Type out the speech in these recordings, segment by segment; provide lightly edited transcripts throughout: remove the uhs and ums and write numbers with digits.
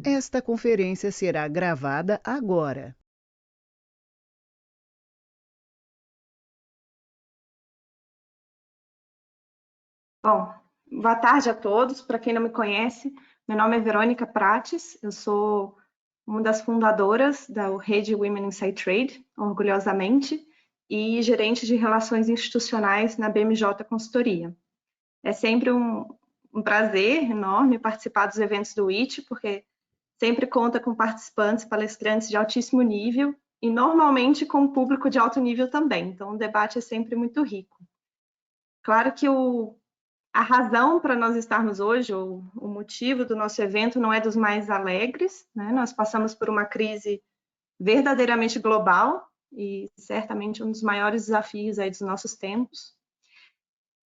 Esta conferência será gravada agora. Bom, boa tarde a todos. Para quem não me conhece, meu nome é Verônica Prates, eu sou uma das fundadoras da rede Women Inside Trade, orgulhosamente, e gerente de relações institucionais na BMJ Consultoria. É sempre um prazer enorme participar dos eventos do WIT, porque sempre conta com participantes, palestrantes de altíssimo nível e normalmente com público de alto nível também, então o debate é sempre muito rico. Claro que a razão para nós estarmos hoje, ou o motivo do nosso evento, não é dos mais alegres, né? Nós passamos por uma crise verdadeiramente global e certamente um dos maiores desafios aí dos nossos tempos.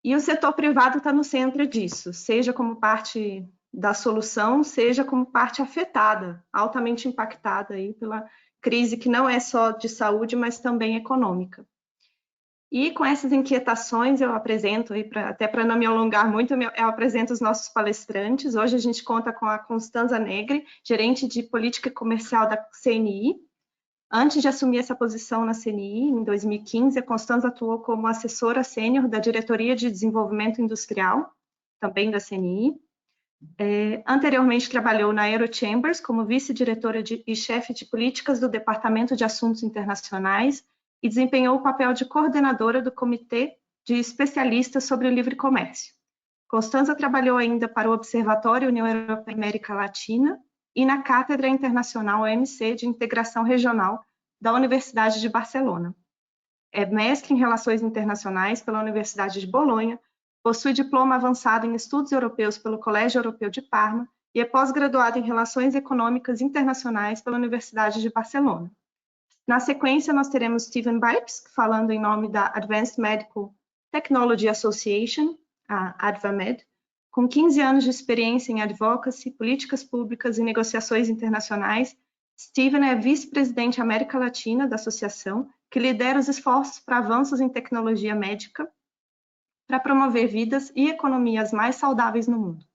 E o setor privado está no centro disso, seja como parte da solução, seja como parte afetada, altamente impactada aí pela crise que não é só de saúde, mas também econômica. E com essas inquietações eu apresento, até para não me alongar muito, eu apresento os nossos palestrantes. Hoje a gente conta com a Constanza Negri, gerente de política comercial da CNI. Antes de assumir essa posição na CNI, em 2015, a Constanza atuou como assessora sênior da Diretoria de Desenvolvimento Industrial, também da CNI. Anteriormente trabalhou na Aerochambers como vice-diretora e chefe de políticas do Departamento de Assuntos Internacionais, e desempenhou o papel de coordenadora do Comitê de Especialistas sobre o Livre Comércio. Constanza trabalhou ainda para o Observatório União Europeia e América Latina e na Cátedra Internacional OMC de Integração Regional da Universidade de Barcelona. É mestre em Relações Internacionais pela Universidade de Bolonha, possui diploma avançado em Estudos Europeus pelo Colégio Europeu de Parma e é pós-graduado em Relações Econômicas Internacionais pela Universidade de Barcelona. Na sequência, nós teremos Steven Bipes, falando em nome da Advanced Medical Technology Association, a ADVAMed, com 15 anos de experiência em advocacy, políticas públicas e negociações internacionais. Steven é vice-presidente América Latina da associação, que lidera os esforços para avanços em tecnologia médica para promover vidas e economias mais saudáveis no mundo.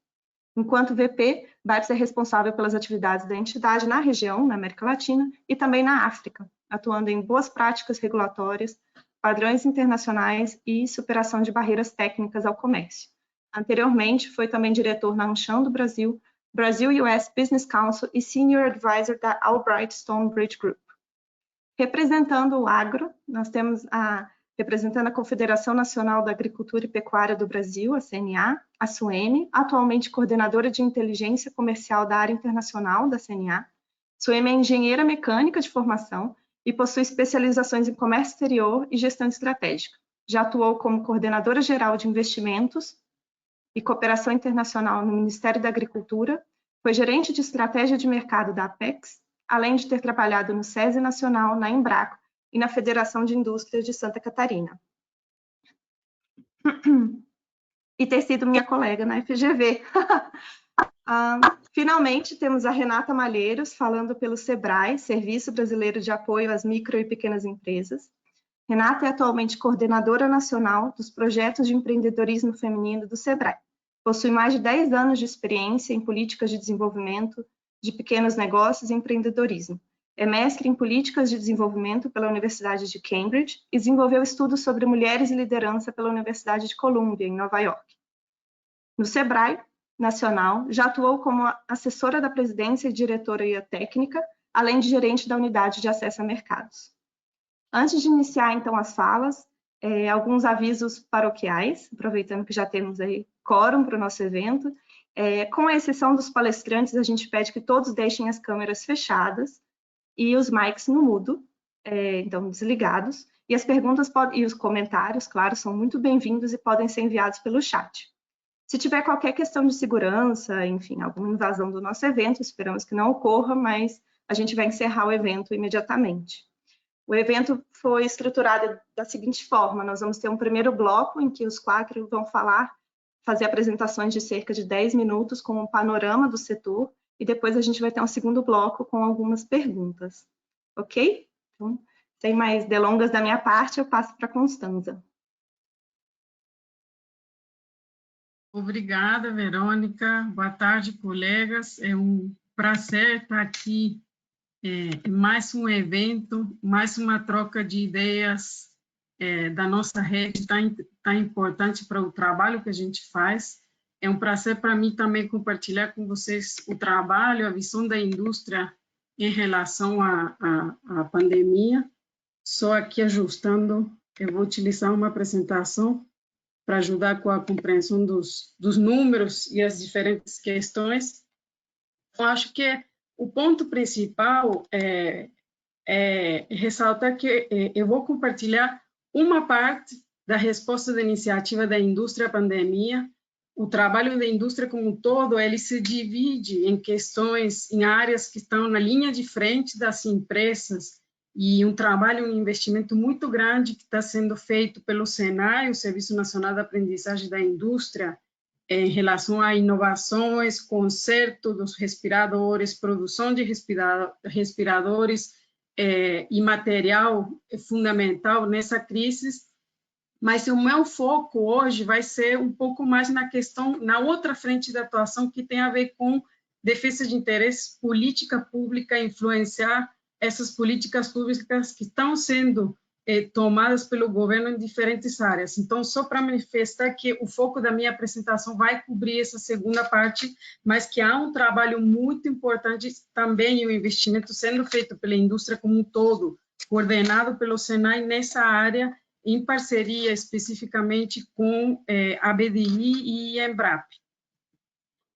Enquanto VP, Bipes é responsável pelas atividades da entidade na região, na América Latina, e também na África, atuando em boas práticas regulatórias, padrões internacionais e superação de barreiras técnicas ao comércio. Anteriormente, foi também diretor na Anshan do Brasil, Brasil US Business Council e Senior Advisor da Albright Stonebridge Group. Representando o agro, nós temos representando a Confederação Nacional da Agricultura e Pecuária do Brasil, a CNA, a Suene, atualmente coordenadora de inteligência comercial da área internacional da CNA. Suene é engenheira mecânica de formação e possui especializações em comércio exterior e gestão estratégica. Já atuou como coordenadora geral de investimentos e cooperação internacional no Ministério da Agricultura, foi gerente de estratégia de mercado da Apex, além de ter trabalhado no SESI Nacional, na Embraco e na Federação de Indústrias de Santa Catarina. E ter sido minha colega na FGV. Finalmente, temos a Renata Malheiros, falando pelo SEBRAE, Serviço Brasileiro de Apoio às Micro e Pequenas Empresas. Renata é atualmente coordenadora nacional dos projetos de empreendedorismo feminino do SEBRAE. Possui mais de 10 anos de experiência em políticas de desenvolvimento de pequenos negócios e empreendedorismo. É mestre em políticas de desenvolvimento pela Universidade de Cambridge e desenvolveu estudos sobre mulheres e liderança pela Universidade de Columbia, em Nova York. No SEBRAE Nacional, já atuou como assessora da presidência e diretoria técnica, além de gerente da unidade de acesso a mercados. Antes de iniciar, então, as falas, alguns avisos paroquiais, aproveitando que já temos aí quórum para o nosso evento. Com exceção dos palestrantes, a gente pede que todos deixem as câmeras fechadas e os mics no mudo, então desligados, e as perguntas e os comentários, claro, são muito bem-vindos e podem ser enviados pelo chat. Se tiver qualquer questão de segurança, enfim, alguma invasão do nosso evento, esperamos que não ocorra, mas a gente vai encerrar o evento imediatamente. O evento foi estruturado da seguinte forma: nós vamos ter um primeiro bloco em que os 4 vão fazer apresentações de cerca de 10 minutos com um panorama do setor, e depois a gente vai ter um segundo bloco com algumas perguntas. Ok? Então, sem mais delongas da minha parte, eu passo para a Constanza. Obrigada, Verônica. Boa tarde, colegas. É um prazer estar aqui em mais um evento, mais uma troca de ideias da nossa rede tão importante para o trabalho que a gente faz. É um prazer para mim também compartilhar com vocês o trabalho, a visão da indústria em relação à pandemia. Só aqui ajustando, eu vou utilizar uma apresentação para ajudar com a compreensão dos números e as diferentes questões. Eu acho que o ponto principal é ressaltar que eu vou compartilhar uma parte da resposta da iniciativa da indústria à pandemia. O trabalho da indústria como um todo, ele se divide em questões, em áreas que estão na linha de frente das empresas, e um trabalho, um investimento muito grande que está sendo feito pelo SENAI, o Serviço Nacional de Aprendizagem da Indústria, em relação a inovações, conserto dos respiradores, produção de respiradores e material fundamental nessa crise. Mas o meu foco hoje vai ser um pouco mais na questão, na outra frente da atuação, que tem a ver com defesa de interesses, política pública, influenciar essas políticas públicas que estão sendo tomadas pelo governo em diferentes áreas. Então, só para manifestar que o foco da minha apresentação vai cobrir essa segunda parte, mas que há um trabalho muito importante também, e o investimento sendo feito pela indústria como um todo, coordenado pelo SENAI nessa área, em parceria especificamente com a BDI e a Embrapa.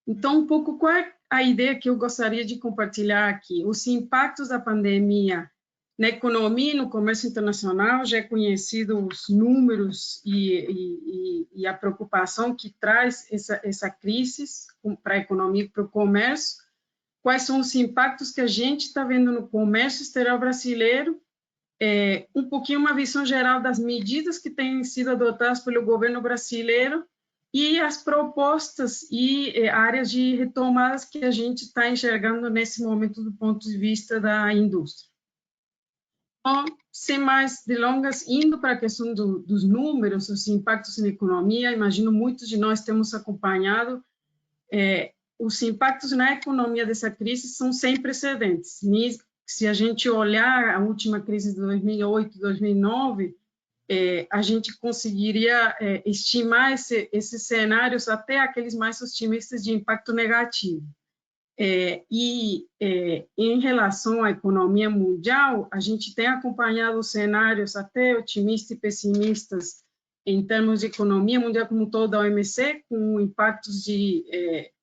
Então, um pouco qual é a ideia que eu gostaria de compartilhar aqui? Os impactos da pandemia na economia e no comércio internacional, já é conhecido os números e a preocupação que traz essa crise para a economia e para o comércio. Quais são os impactos que a gente está vendo no comércio exterior brasileiro? Um pouquinho uma visão geral das medidas que têm sido adotadas pelo governo brasileiro e as propostas e áreas de retomadas que a gente está enxergando nesse momento do ponto de vista da indústria. Então, sem mais delongas, indo para a questão dos números, os impactos na economia, imagino muitos de nós temos acompanhado, os impactos na economia dessa crise são sem precedentes. Se a gente olhar a última crise de 2008, 2009, a gente conseguiria estimar esses cenários até aqueles mais otimistas de impacto negativo. Em relação à economia mundial, a gente tem acompanhado cenários até otimistas e pessimistas em termos de economia mundial como um todo da OMC, com impactos de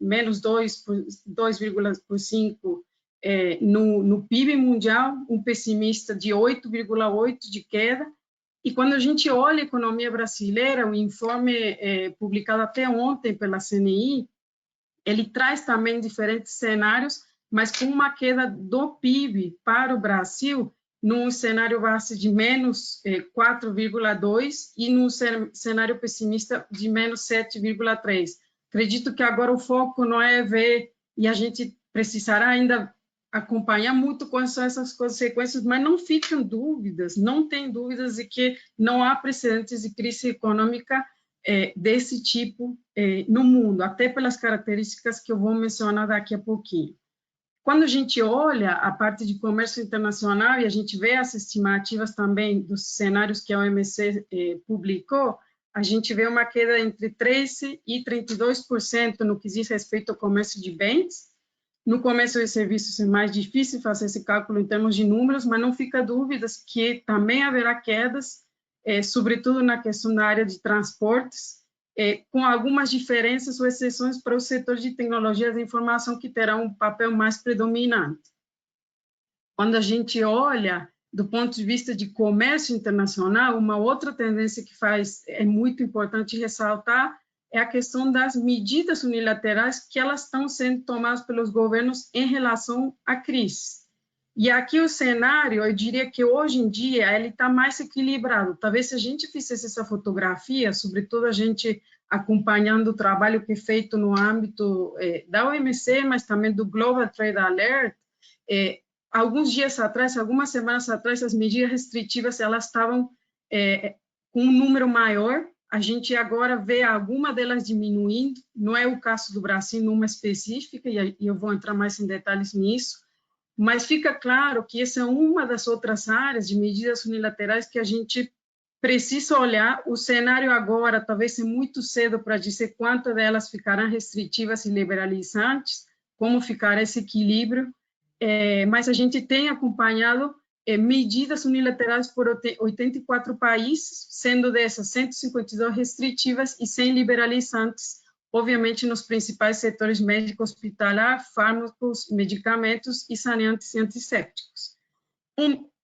menos 2,5% no PIB mundial, um pessimista de 8,8% de queda. E quando a gente olha a economia brasileira, o informe publicado até ontem pela CNI, ele traz também diferentes cenários, mas com uma queda do PIB para o Brasil, num cenário base de menos 4,2% e num cenário pessimista de menos 7,3%. Acredito que agora o foco não é ver, e a gente precisará ainda acompanhar muito quais são essas consequências, mas não ficam dúvidas, não tem dúvidas de que não há precedentes de crise econômica desse tipo no mundo, até pelas características que eu vou mencionar daqui a pouquinho. Quando a gente olha a parte de comércio internacional e a gente vê as estimativas também dos cenários que a OMC publicou, a gente vê uma queda entre 13% e 32% no que diz respeito ao comércio de bens. No comércio de serviços é mais difícil fazer esse cálculo em termos de números, mas não fica dúvidas que também haverá quedas, sobretudo na questão da área de transportes, com algumas diferenças ou exceções para o setor de tecnologia da informação, que terá um papel mais predominante. Quando a gente olha do ponto de vista de comércio internacional, uma outra tendência que é muito importante ressaltar é a questão das medidas unilaterais que elas estão sendo tomadas pelos governos em relação à crise. E aqui o cenário, eu diria que hoje em dia, ele está mais equilibrado. Talvez se a gente fizesse essa fotografia, sobretudo a gente acompanhando o trabalho que é feito no âmbito da OMC, mas também do Global Trade Alert, alguns dias atrás, algumas semanas atrás, as medidas restritivas elas estavam com um número maior, a gente agora vê alguma delas diminuindo, não é o caso do Brasil numa específica, e eu vou entrar mais em detalhes nisso, mas fica claro que essa é uma das outras áreas de medidas unilaterais que a gente precisa olhar. O cenário agora talvez é muito cedo para dizer quantas delas ficarão restritivas e liberalizantes, como ficará esse equilíbrio, mas a gente tem acompanhado medidas unilaterais por 84 países, sendo dessas 152 restritivas e 100 liberalizantes, obviamente nos principais setores médico hospitalar, fármacos, medicamentos e saneantes e antissépticos.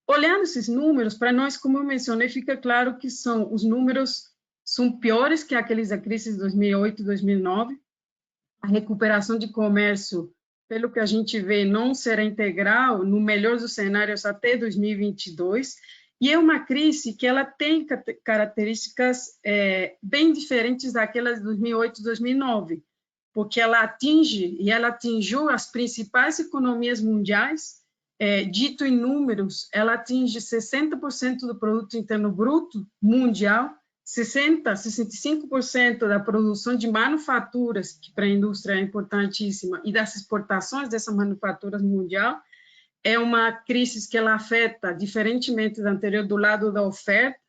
Olhando esses números, para nós, como eu mencionei, fica claro que os números são piores que aqueles da crise de 2008 e 2009. A recuperação de comércio, pelo que a gente vê, não será integral, no melhor dos cenários, até 2022, e é uma crise que ela tem características bem diferentes daquelas de 2008 e 2009, porque ela atingiu as principais economias mundiais. Dito em números, ela atinge 60% do produto interno bruto mundial, 65% da produção de manufaturas, que para a indústria é importantíssima, e das exportações dessas manufaturas mundial. É uma crise que ela afeta, diferentemente da anterior, do lado da oferta,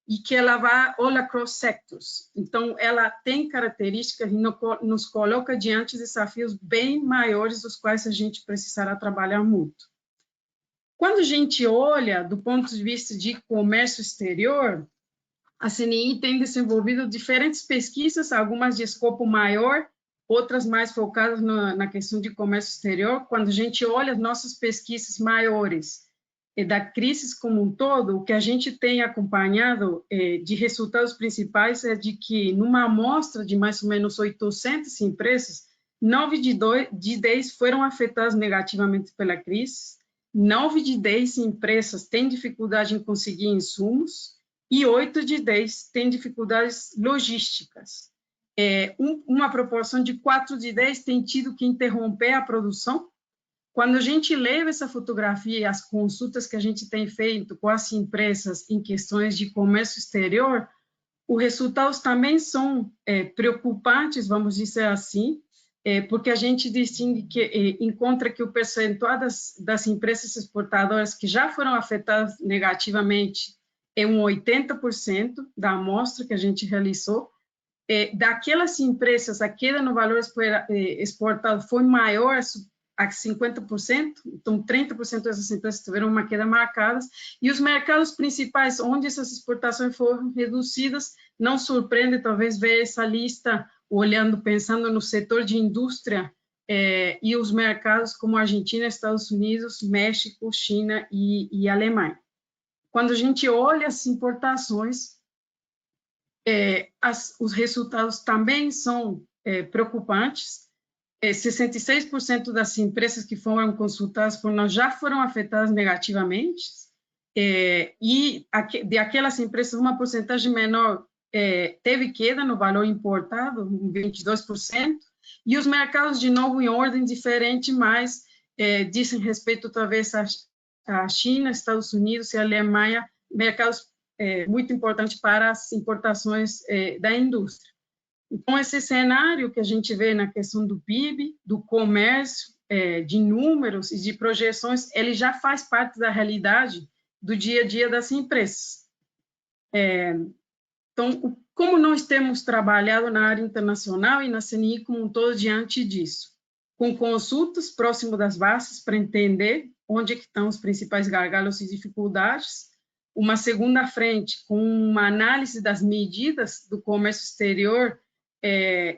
e que ela vai all across sectors. Então, ela tem características e nos coloca diante de desafios bem maiores, dos quais a gente precisará trabalhar muito. Quando a gente olha do ponto de vista de comércio exterior, a CNI tem desenvolvido diferentes pesquisas, algumas de escopo maior, outras mais focadas na questão de comércio exterior. Quando a gente olha as nossas pesquisas maiores da crise como um todo, o que a gente tem acompanhado de resultados principais é de que, numa amostra de mais ou menos 800 empresas, 9 de 10 foram afetadas negativamente pela crise, 9 de 10 empresas têm dificuldade em conseguir insumos, e 8 de 10 têm dificuldades logísticas. Uma proporção de 4 de 10 tem tido que interromper a produção. Quando a gente leva essa fotografia e as consultas que a gente tem feito com as empresas em questões de comércio exterior, os resultados também são preocupantes, vamos dizer assim, porque a gente distingue encontra que o percentual das empresas exportadoras que já foram afetadas negativamente é 80% da amostra que a gente realizou. Daquelas empresas, a queda no valor exportado foi maior a 50%, então 30% dessas empresas tiveram uma queda marcada, e os mercados principais onde essas exportações foram reduzidas, não surpreende talvez ver essa lista, pensando no setor de indústria, e os mercados como Argentina, Estados Unidos, México, China e Alemanha. Quando a gente olha as importações, os resultados também são preocupantes. 66% das empresas que foram consultadas por nós já foram afetadas negativamente, e de aquelas empresas, uma porcentagem menor teve queda no valor importado, 22%, e os mercados, de novo, em ordem diferente, mas dizem respeito, talvez, a China, Estados Unidos e a Alemanha, mercados muito importantes para as importações da indústria. Então, esse cenário que a gente vê na questão do PIB, do comércio, de números e de projeções, ele já faz parte da realidade do dia a dia das empresas. Então, como nós temos trabalhado na área internacional e na CNI como um todo diante disso? Com consultas próximo das bases para entender onde estão os principais gargalos e dificuldades, uma segunda frente com uma análise das medidas do comércio exterior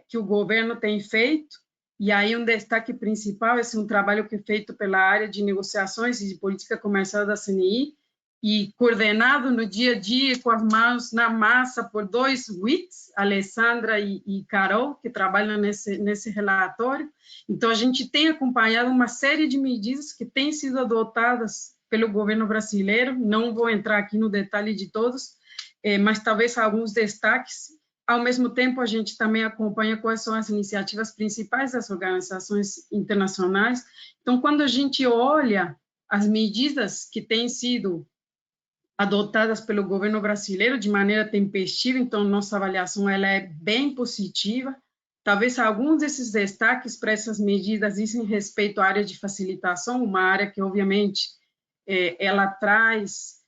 que o governo tem feito, e aí um destaque principal, esse é um trabalho que é feito pela área de negociações e de política comercial da CNI, e coordenado no dia a dia, com as mãos na massa, por dois WITs, Alessandra e Carol, que trabalham nesse relatório. Então, a gente tem acompanhado uma série de medidas que têm sido adotadas pelo governo brasileiro, não vou entrar aqui no detalhe de todos, mas talvez alguns destaques. Ao mesmo tempo, a gente também acompanha quais são as iniciativas principais das organizações internacionais. Então, quando a gente olha as medidas que têm sido adotadas pelo governo brasileiro de maneira tempestiva, então nossa avaliação ela é bem positiva. Talvez alguns desses destaques para essas medidas dizem respeito à área de facilitação, uma área que, obviamente, ela traz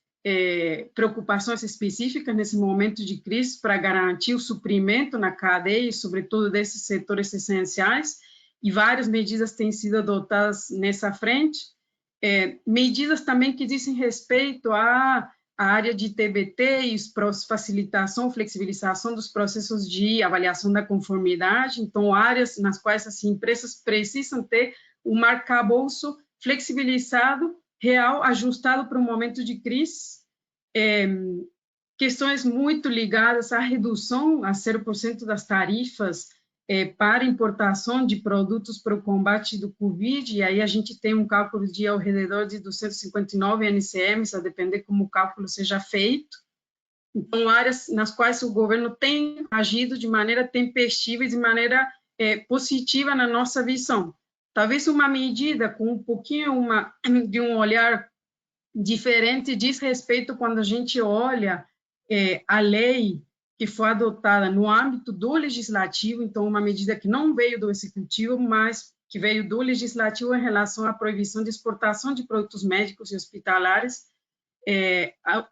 preocupações específicas nesse momento de crise para garantir o suprimento na cadeia, sobretudo desses setores essenciais, e várias medidas têm sido adotadas nessa frente. Medidas também que dizem respeito à área de TBT e facilitação, flexibilização dos processos de avaliação da conformidade, então áreas nas quais as empresas precisam ter um arcabouço flexibilizado, real, ajustado para um momento de crise, questões muito ligadas à redução a 0% das tarifas para importação de produtos para o combate do Covid, e aí a gente tem um cálculo de ao redor de 259 NCMs, a depender como o cálculo seja feito. Então, áreas nas quais o governo tem agido de maneira tempestiva e de maneira positiva na nossa visão. Talvez uma medida com um pouquinho de um olhar diferente diz respeito quando a gente olha a lei que foi adotada no âmbito do legislativo, então uma medida que não veio do executivo, mas que veio do legislativo em relação à proibição de exportação de produtos médicos e hospitalares.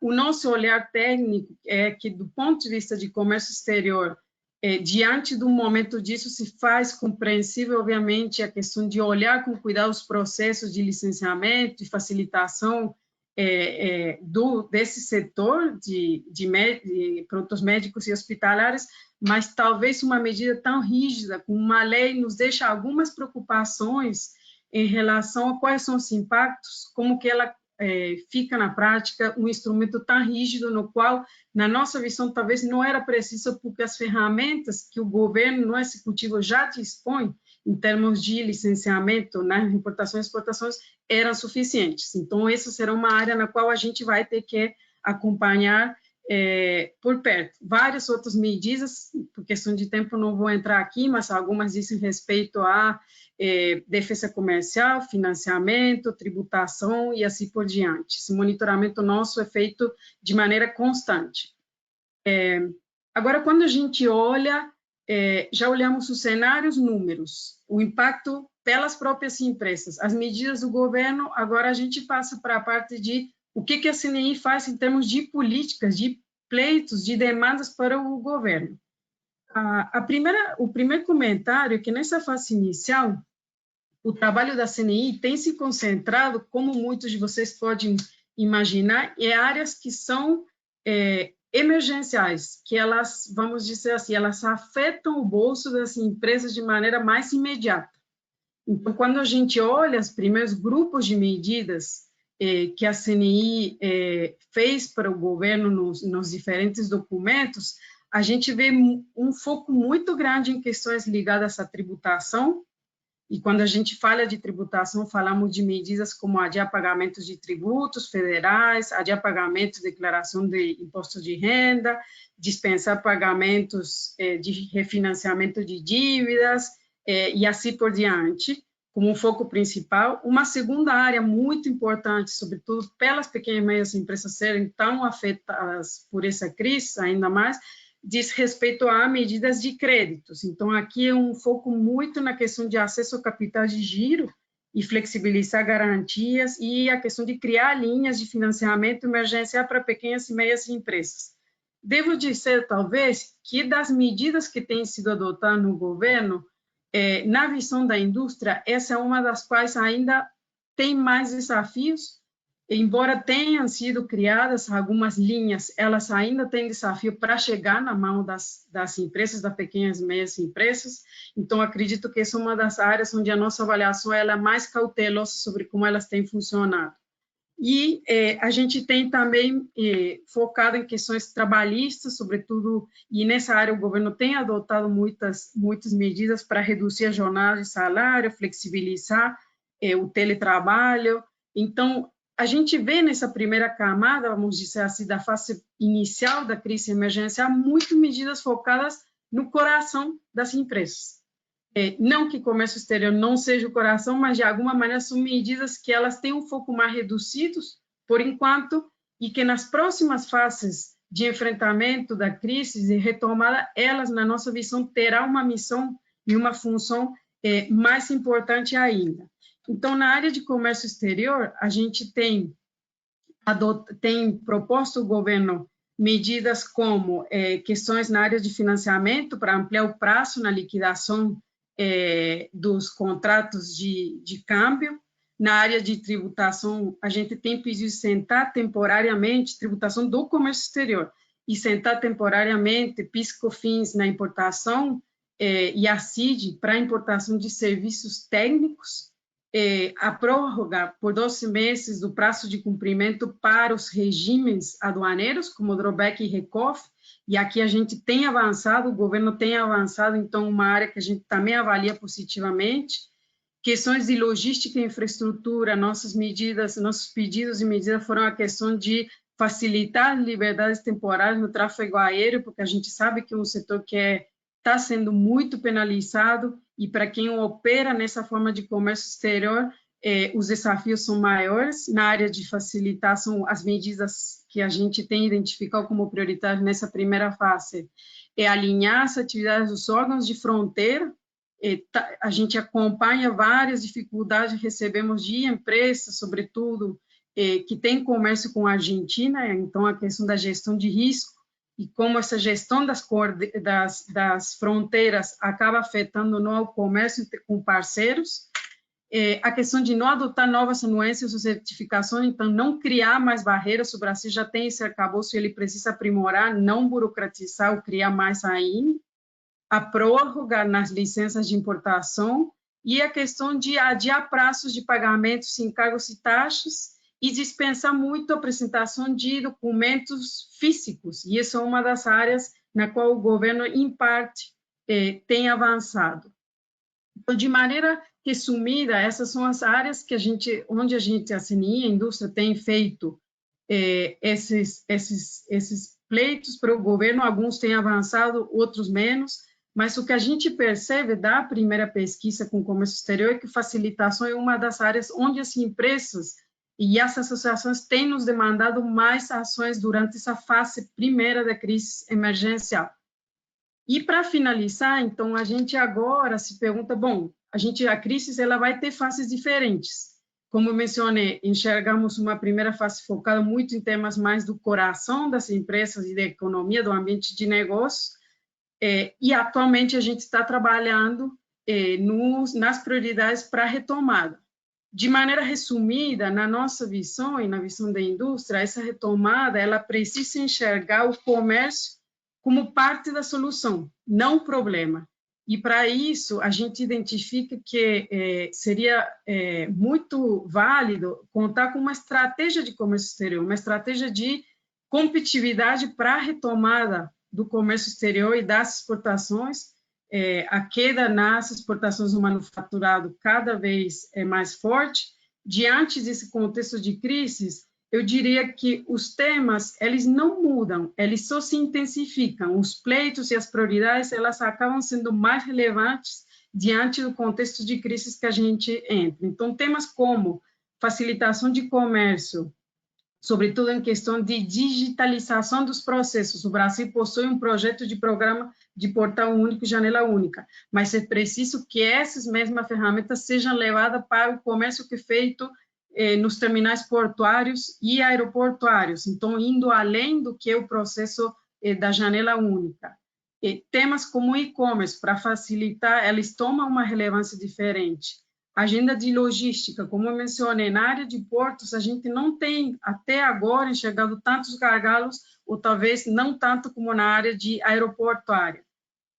O nosso olhar técnico é que, do ponto de vista de comércio exterior, diante do momento disso, se faz compreensível, obviamente, a questão de olhar com cuidado os processos de licenciamento e facilitação desse setor de produtos médicos e hospitalares, mas talvez uma medida tão rígida, como uma lei, nos deixa algumas preocupações em relação a quais são os impactos, como que ela fica na prática, um instrumento tão rígido no qual, na nossa visão, talvez não era preciso, porque as ferramentas que o governo no executivo já dispõe, em termos de licenciamento, né, importações e exportações, eram suficientes. Então, essa será uma área na qual a gente vai ter que acompanhar por perto. Várias outras medidas, por questão de tempo não vou entrar aqui, mas algumas dizem respeito à defesa comercial, financiamento, tributação e assim por diante. Esse monitoramento nosso é feito de maneira constante. Agora, quando a gente olha, já olhamos os cenários, números, o impacto pelas próprias empresas, as medidas do governo, agora a gente passa para a parte de o que a CNI faz em termos de políticas, de pleitos, de demandas para o governo. O primeiro comentário é que nessa fase inicial, o trabalho da CNI tem se concentrado, como muitos de vocês podem imaginar, em áreas que são emergenciais, que elas, vamos dizer assim, elas afetam o bolso das empresas de maneira mais imediata. Então, quando a gente olha os primeiros grupos de medidas que a CNI fez para o governo nos diferentes documentos, a gente vê um foco muito grande em questões ligadas à tributação, e quando a gente fala de tributação, falamos de medidas como adiar pagamentos de tributos federais, adiar pagamentos de declaração de imposto de renda, dispensar pagamentos de refinanciamento de dívidas, e assim por diante, como um foco principal. Uma segunda área muito importante, sobretudo pelas pequenas e médias empresas serem tão afetadas por essa crise, ainda mais, diz respeito a medidas de créditos. Então, aqui é um foco muito na questão de acesso ao capital de giro e flexibilizar garantias e a questão de criar linhas de financiamento emergencial para pequenas e médias empresas. Devo dizer, talvez, que das medidas que têm sido adotadas no governo, na visão da indústria, essa é uma das quais ainda tem mais desafios. Embora tenham sido criadas algumas linhas, elas ainda têm desafio para chegar na mão das empresas, das pequenas e médias empresas. Então, acredito que essa é uma das áreas onde a nossa avaliação ela é mais cautelosa sobre como elas têm funcionado. E a gente tem também focado em questões trabalhistas, sobretudo, e nessa área o governo tem adotado muitas medidas para reduzir a jornada de salário, flexibilizar o teletrabalho. Então, a gente vê nessa primeira camada, vamos dizer assim, da fase inicial da crise emergencial, muitas medidas focadas no coração das empresas. Não que comércio exterior não seja o coração, mas de alguma maneira são medidas que elas têm um foco mais reduzido, por enquanto, e que nas próximas fases de enfrentamento da crise e retomada, elas, na nossa visão, terão uma missão e uma função mais importante ainda. Então, na área de comércio exterior, a gente tem proposto o governo medidas como questões na área de financiamento para ampliar o prazo na liquidação dos contratos de câmbio. Na área de tributação, a gente tem pedido isentar temporariamente tributação do comércio exterior, isentar temporariamente PIS/COFINS na importação e a CID para importação de serviços técnicos, a prórroga por 12 meses do prazo de cumprimento para os regimes aduaneiros, como drawback e recoff, e aqui a gente tem avançado, o governo tem avançado, então uma área que a gente também avalia positivamente. Questões de logística e infraestrutura, nossos pedidos e medidas foram a questão de facilitar liberdades temporárias no tráfego aéreo, porque a gente sabe que é um setor que está sendo muito penalizado, e para quem opera nessa forma de comércio exterior, os desafios são maiores. Na área de facilitar, são as medidas que a gente tem identificado como prioritárias nessa primeira fase, alinhar as atividades dos órgãos de fronteira. A gente acompanha várias dificuldades que recebemos de empresas, sobretudo, que têm comércio com a Argentina, então a questão da gestão de risco e como essa gestão das fronteiras acaba afetando o comércio com parceiros, a questão de não adotar novas anuências ou certificações, então não criar mais barreiras, o Brasil já tem esse arcabouço e ele precisa aprimorar, não burocratizar ou criar mais ainda, a prórroga nas licenças de importação e a questão de adiar prazos de pagamentos sem encargos e taxas e dispensar muito a apresentação de documentos físicos. E essa é uma das áreas na qual o governo, em parte, tem avançado. Então, de maneira resumida, essas são as áreas que onde a CNI, a indústria, tem feito esses pleitos para o governo. Alguns têm avançado, outros menos. Mas o que a gente percebe da primeira pesquisa com o comércio exterior é que facilitação é uma das áreas onde as empresas e as associações têm nos demandado mais ações durante essa fase primeira da crise emergencial. E para finalizar, então, a gente agora se pergunta, bom, a crise ela vai ter fases diferentes. Como eu mencionei, enxergamos uma primeira fase focada muito em temas mais do coração das empresas e da economia, do ambiente de negócio. E atualmente a gente está trabalhando nas prioridades para a retomada. De maneira resumida, na nossa visão e na visão da indústria, essa retomada ela precisa enxergar o comércio como parte da solução, não problema. E para isso a gente identifica que seria muito válido contar com uma estratégia de comércio exterior, uma estratégia de competitividade para a retomada do comércio exterior e das exportações, a queda nas exportações do manufaturado cada vez é mais forte. Diante desse contexto de crise, eu diria que os temas, eles não mudam, eles só se intensificam. Os pleitos e as prioridades, elas acabam sendo mais relevantes diante do contexto de crise que a gente entra. Então, temas como facilitação de comércio, sobretudo em questão de digitalização dos processos. O Brasil possui um projeto de programa de portal único e janela única, mas é preciso que essas mesmas ferramentas sejam levadas para o comércio que é feito nos terminais portuários e aeroportuários, então indo além do que é o processo da janela única. Temas como e-commerce, para facilitar, eles tomam uma relevância diferente. Agenda de logística, como eu mencionei, na área de portos, a gente não tem, até agora, enxergado tantos gargalos, ou talvez não tanto como na área de aeroportuária.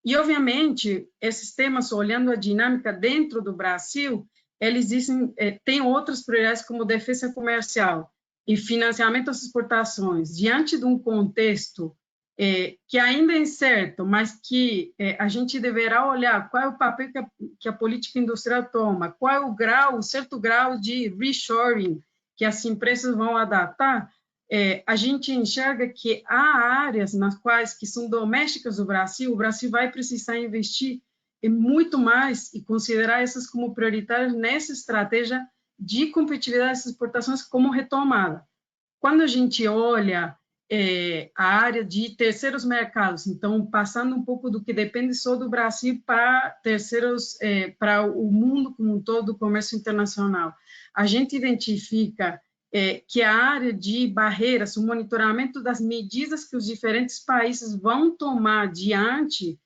E, obviamente, esses temas, olhando a dinâmica dentro do Brasil, eles dizem, tem outras prioridades como defesa comercial e financiamento das exportações. Diante de um contexto que ainda é incerto, mas que a gente deverá olhar qual é o papel que a política industrial toma, qual é o certo grau de reshoring que as empresas vão adaptar, a gente enxerga que há áreas nas quais que são domésticas do Brasil, o Brasil vai precisar investir muito mais e considerar essas como prioritárias nessa estratégia de competitividade das exportações como retomada. quando a gente olha a área de terceiros mercados, então, passando um pouco do que depende só do Brasil para terceiros, para o mundo como um todo, o comércio internacional, a gente identifica que a área de barreiras, o monitoramento das medidas que os diferentes países vão tomar diante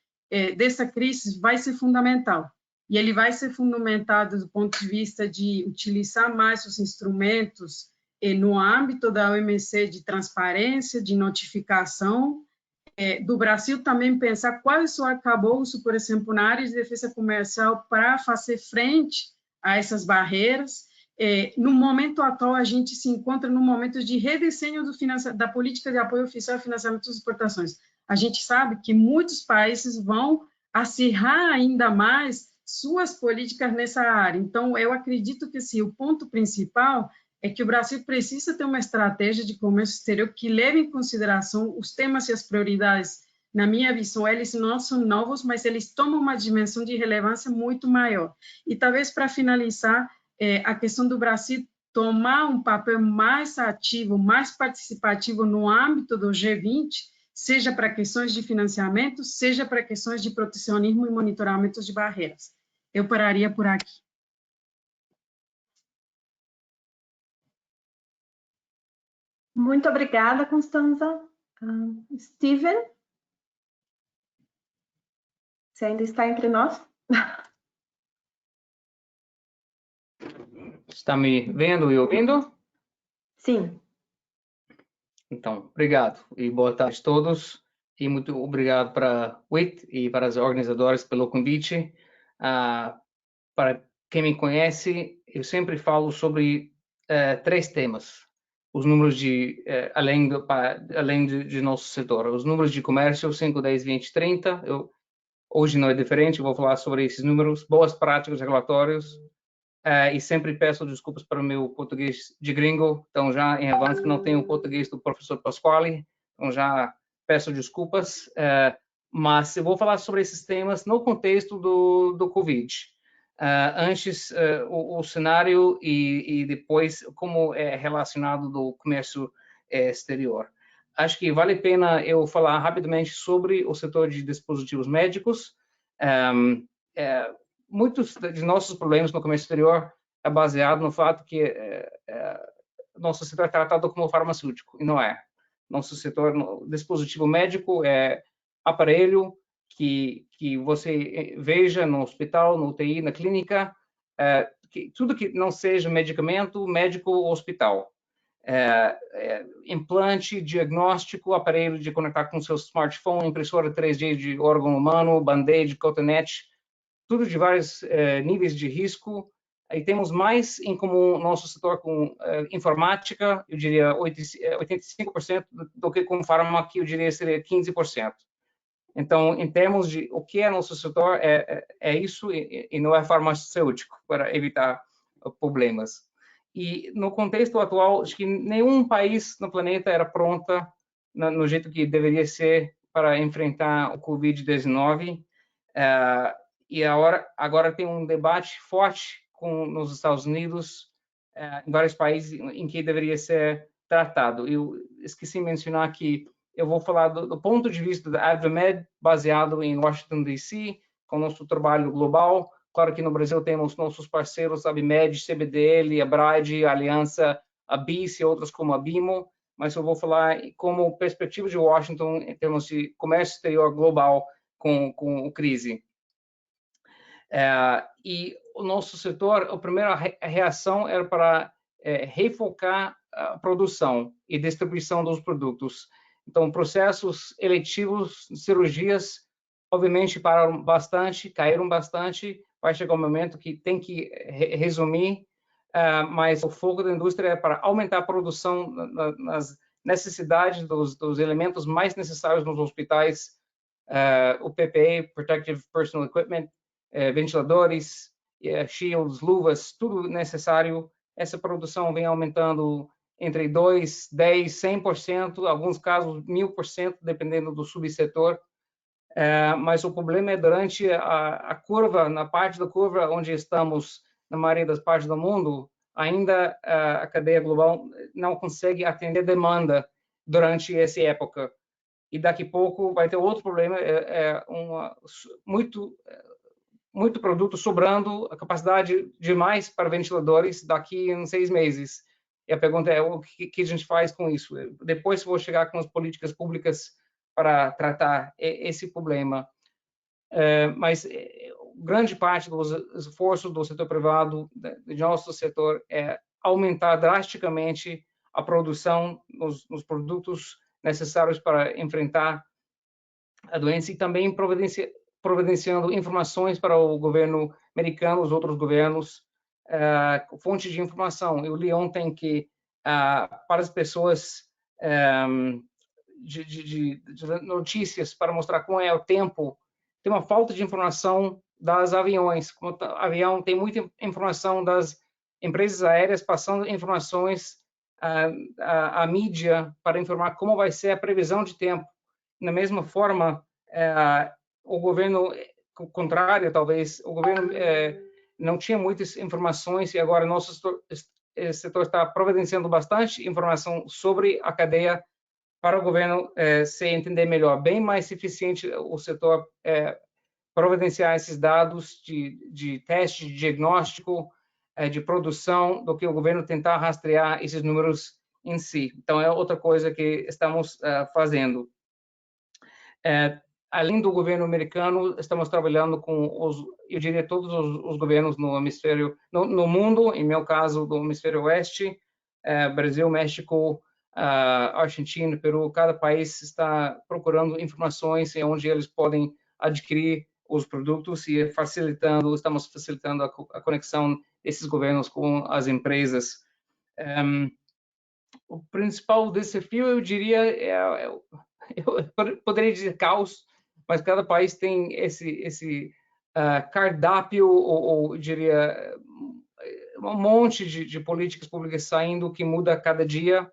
dessa crise vai ser fundamental. E ele vai ser fundamentado do ponto de vista de utilizar mais os instrumentos no âmbito da OMC de transparência, de notificação, do Brasil também pensar qual é o seu arcabouço, por exemplo, na área de defesa comercial para fazer frente a essas barreiras. No momento atual, a gente se encontra no momento de redesenho da política de apoio oficial ao financiamento das exportações. A gente sabe que muitos países vão acirrar ainda mais suas políticas nessa área. Então, eu acredito que sim, o ponto principal é que o Brasil precisa ter uma estratégia de comércio exterior que leve em consideração os temas e as prioridades. Na minha visão, eles não são novos, mas eles tomam uma dimensão de relevância muito maior. E talvez, para finalizar, a questão do Brasil tomar um papel mais ativo, mais participativo no âmbito do G20, seja para questões de financiamento, seja para questões de protecionismo e monitoramento de barreiras. Eu pararia por aqui. Muito obrigada, Constanza. Steven? Você ainda está entre nós? Está me vendo e ouvindo? Sim. Então, obrigado e boa tarde a todos. E muito obrigado para o WIT e para as organizadoras pelo convite. Para quem me conhece, eu sempre falo sobre 3 temas. Os números além de nosso setor. Os números de comércio, 5, 10, 20, 30. Hoje não é diferente, eu vou falar sobre esses números. Boas práticas regulatórias. E sempre peço desculpas para o meu português de gringo. Então, já em avanço, não tenho o português do professor Pasquale. Então, já peço desculpas. Mas eu vou falar sobre esses temas no contexto do Covid. Antes o cenário e depois como é relacionado do comércio exterior. Acho que vale a pena eu falar rapidamente sobre o setor de dispositivos médicos. Muitos de nossos problemas no comércio exterior é baseado no fato que nosso setor é tratado como farmacêutico, e não é. Nosso setor, dispositivo médico, é aparelho que você veja no hospital, no UTI, na clínica, tudo que não seja medicamento, médico ou hospital. Implante, diagnóstico, aparelho de conectar com seu smartphone, impressora 3D de órgão humano, band-aid, cotonete, tudo de vários níveis de risco. Aí temos mais em comum nosso setor com informática, eu diria 85%, do que com farmácia, eu diria seria 15%. Então, em termos de o que é nosso setor, é isso e não é farmacêutico, para evitar problemas. E no contexto atual, acho que nenhum país no planeta era pronta no jeito que deveria ser para enfrentar o Covid-19. E agora tem um debate forte nos Estados Unidos, em vários países, em que deveria ser tratado. Eu esqueci de mencionar que eu vou falar do ponto de vista da AdvaMed, baseado em Washington, D.C., com nosso trabalho global. Claro que no Brasil temos nossos parceiros, a ABMed, CBDL, a Bride, a Aliança, a BIS e outros como a BIMO, mas eu vou falar como perspectiva de Washington em termos de comércio exterior global com a crise. E o nosso setor, a primeira reação era para refocar a produção e distribuição dos produtos. Então, processos eletivos, cirurgias, obviamente pararam bastante, caíram bastante. Vai chegar um momento que tem que resumir, mas o foco da indústria é para aumentar a produção nas necessidades dos elementos mais necessários nos hospitais, o PPE, Protective Personal Equipment, ventiladores, shields, luvas, tudo necessário. Essa produção vem aumentando entre 2%, 10%, 100%, alguns casos 1000%, dependendo do subsetor. Mas o problema é durante a curva, na parte da curva onde estamos, na maioria das partes do mundo, ainda a cadeia global não consegue atender demanda durante essa época. E daqui a pouco vai ter outro problema, muito produto sobrando, a capacidade demais para ventiladores daqui em 6 meses. E a pergunta é, o que a gente faz com isso? Depois vou chegar com as políticas públicas para tratar esse problema. Mas grande parte dos esforços do setor privado, de nosso setor, é aumentar drasticamente a produção nos produtos necessários para enfrentar a doença e também providenciando informações para o governo americano, os outros governos, fontes de informação. Eu li ontem que para as pessoas de notícias para mostrar como é o tempo, tem uma falta de informação das aviões. Como avião tem muita informação das empresas aéreas passando informações à mídia para informar como vai ser a previsão de tempo. Da mesma forma, o governo, contrário, talvez, o governo não tinha muitas informações e agora nosso setor está providenciando bastante informação sobre a cadeia para o governo se entender melhor. Bem mais eficiente o setor providenciar esses dados de teste, de diagnóstico, de produção, do que o governo tentar rastrear esses números em si. Então, é outra coisa que estamos fazendo. Além do governo americano, estamos trabalhando com eu diria, todos os governos no hemisfério, no mundo, em meu caso, do hemisfério oeste, Brasil, México, Argentina, Peru. Cada país está procurando informações em onde eles podem adquirir os produtos e estamos facilitando a conexão desses governos com as empresas. O principal desafio, eu diria, eu poderia dizer caos, mas cada país tem esse cardápio, ou diria, um monte de políticas públicas saindo que muda a cada dia,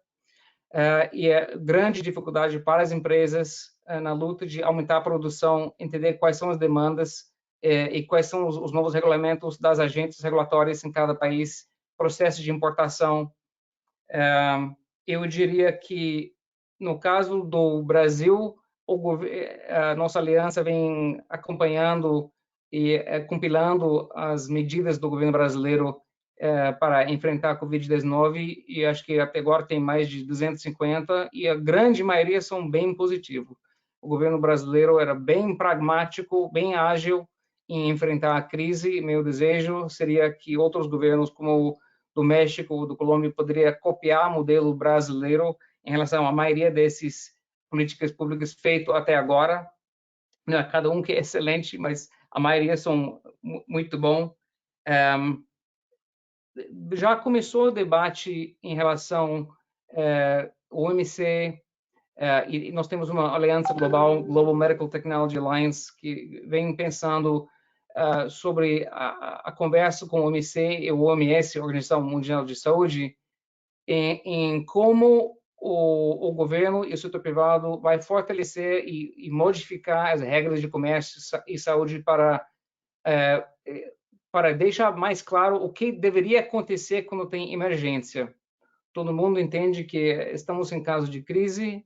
e é grande dificuldade para as empresas na luta de aumentar a produção, entender quais são as demandas e quais são os novos regulamentos das agentes regulatórias em cada país, processo de importação. Eu diria que, no caso do Brasil, a nossa aliança vem acompanhando e compilando as medidas do governo brasileiro para enfrentar a Covid-19, e acho que até agora tem mais de 250, e a grande maioria são bem positivos. O governo brasileiro era bem pragmático, bem ágil em enfrentar a crise. Meu desejo seria que outros governos, como o do México ou do Colômbia, poderia copiar o modelo brasileiro em relação à maioria dessas políticas públicas feitas até agora. Cada um que é excelente, mas a maioria são muito bom. Já começou o debate em relação ao OMC, e nós temos uma aliança global, Global Medical Technology Alliance, que vem pensando sobre a conversa com o OMC e o OMS, a Organização Mundial de Saúde, em como o governo e o setor privado vai fortalecer e modificar as regras de comércio e saúde para deixar mais claro o que deveria acontecer quando tem emergência. Todo mundo entende que estamos em caso de crise,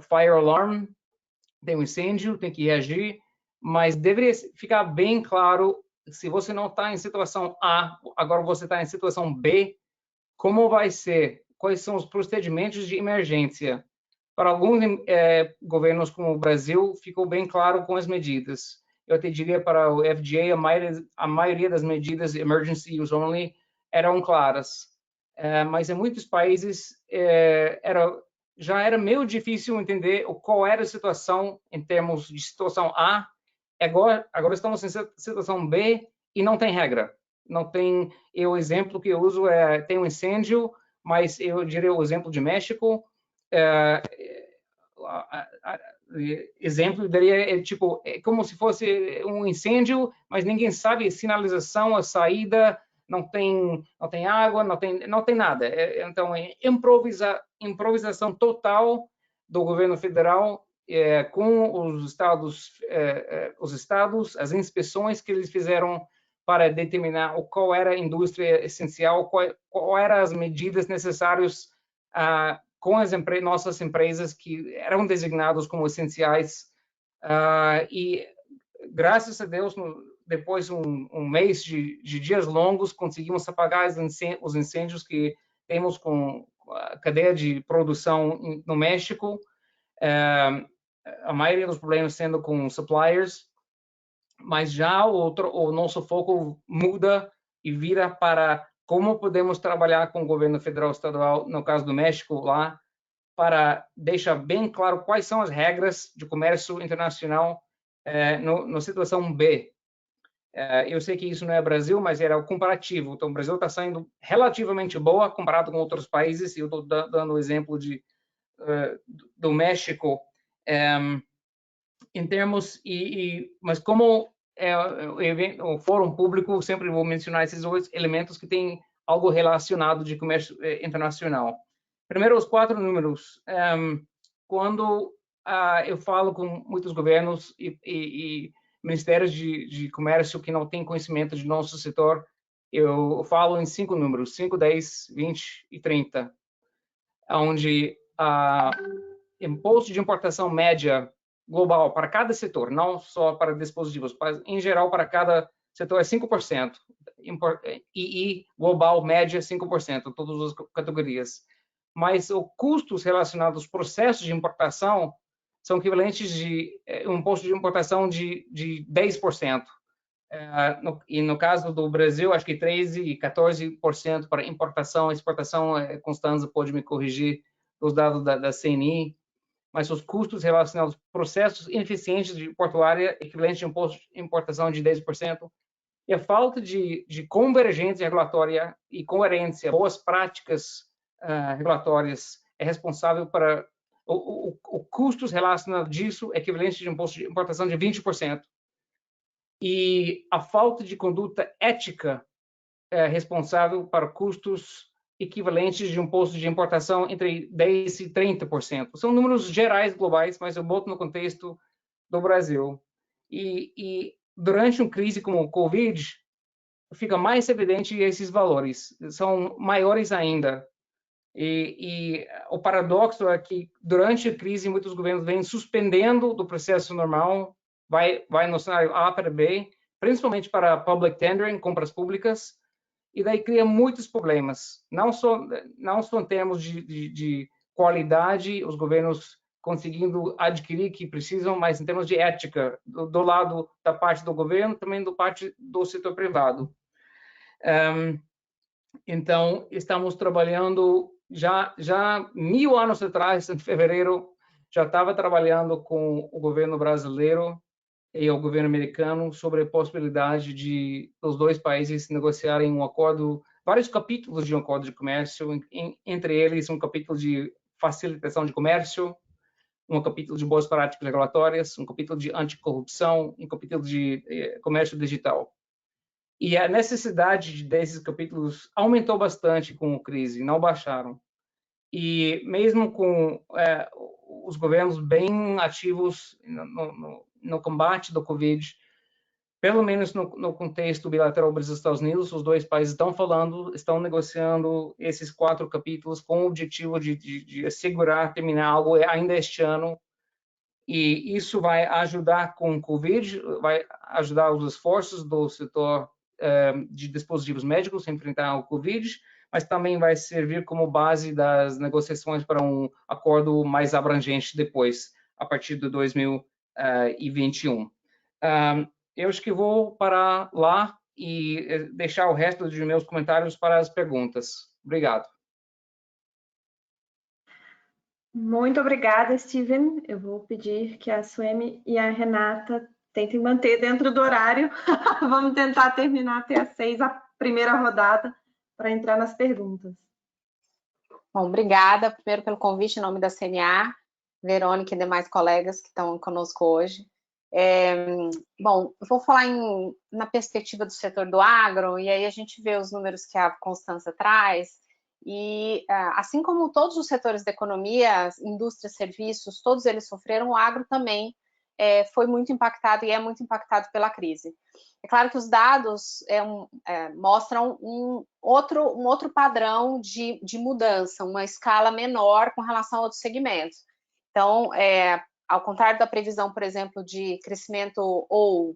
fire alarm, tem um incêndio, tem que reagir, mas deveria ficar bem claro, se você não está em situação A, agora você está em situação B, como vai ser? Quais são os procedimentos de emergência? Para alguns governos, como o Brasil, ficou bem claro com as medidas. Eu até diria para o FDA, a maioria das medidas emergency use only eram claras. Mas em muitos países já era meio difícil entender qual era a situação em termos de situação A. Agora estamos em situação B e não tem regra. Não tem. O exemplo que eu uso tem um incêndio, mas eu diria o exemplo de México. Exemplo daria tipo como se fosse um incêndio, mas ninguém sabe a sinalização, a saída, não tem água, não tem nada. Então improvisação total do governo federal com os estados, as inspeções que eles fizeram para determinar qual era a indústria essencial, qual eram as medidas necessárias com as nossas empresas que eram designadas como essenciais. E, graças a Deus, depois de um mês de dias longos, conseguimos apagar os incêndios que temos com a cadeia de produção no México. A maioria dos problemas sendo com suppliers, mas já o nosso foco muda e vira para como podemos trabalhar com o governo federal e estadual, no caso do México, lá, para deixar bem claro quais são as regras de comércio internacional na situação B. Eu sei que isso não é Brasil, mas era o comparativo. Então, o Brasil está saindo relativamente boa comparado com outros países, e eu estou dando o exemplo do México, em termos, mas como o fórum público, sempre vou mencionar esses dois elementos que têm algo relacionado de comércio internacional. Primeiro, os 4 números. Quando eu falo com muitos governos e ministérios de comércio que não têm conhecimento de nosso setor, eu falo em 5 números, 5, 10, 20 e 30, onde imposto de importação média global para cada setor, não só para dispositivos, mas em geral para cada setor é 5%, e global média 5%, todas as categorias. Mas os custos relacionados aos processos de importação são equivalentes de um imposto de importação de 10%. E no caso do Brasil, acho que 13% e 14% para importação. Exportação, Constanza pode me corrigir os dados da CNI, mas os custos relacionados aos processos ineficientes de portuária, equivalente de imposto de importação de 10%, e a falta de convergência regulatória e coerência, boas práticas regulatórias, é responsável para o custos relacionado disso, equivalente de imposto de importação de 20%. E a falta de conduta ética é responsável para custos equivalentes de imposto de importação entre 10% e 30%. São números gerais globais, mas eu boto no contexto do Brasil. E durante uma crise como o Covid, fica mais evidente esses valores, são maiores ainda. E o paradoxo é que, durante a crise, muitos governos vêm suspendendo do processo normal, vai no cenário A para B, principalmente para public tendering, compras públicas, e daí cria muitos problemas, não só em termos de qualidade, os governos conseguindo adquirir o que precisam, mas em termos de ética, do lado da parte do governo, também do parte do setor privado. Então, estamos trabalhando já 1000 anos atrás, em fevereiro, já estava trabalhando com o governo brasileiro e o governo americano sobre a possibilidade de os dois países negociarem um acordo, vários capítulos de um acordo de comércio, entre eles um capítulo de facilitação de comércio, um capítulo de boas práticas regulatórias, um capítulo de anticorrupção, um capítulo de comércio digital. E a necessidade desses capítulos aumentou bastante com a crise, não baixaram. E mesmo com os governos bem ativos no combate do Covid, pelo menos no contexto bilateral Brasil-Estados Unidos, os dois países estão negociando esses 4 capítulos com o objetivo de assegurar, terminar algo ainda este ano. E isso vai ajudar com o Covid, vai ajudar os esforços do setor de dispositivos médicos a enfrentar o Covid, mas também vai servir como base das negociações para um acordo mais abrangente depois, a partir de 2021. Eu acho que vou parar lá e deixar o resto de meus comentários para as perguntas. Obrigado. Muito obrigada, Steven. Eu vou pedir que a Suemi e a Renata tentem manter dentro do horário. Vamos tentar terminar até às 6 a primeira rodada para entrar nas perguntas. Bom, obrigada primeiro pelo convite em nome da CNA, Verônica e demais colegas que estão conosco hoje. Bom, eu vou falar na perspectiva do setor do agro, e aí a gente vê os números que a Constanza traz, e assim como todos os setores da economia, indústria, serviços, todos eles sofreram, o agro também foi muito impactado e é muito impactado pela crise. É claro que os dados mostram um outro padrão de mudança, uma escala menor com relação a outros segmentos. Então, ao contrário da previsão, por exemplo, de crescimento ou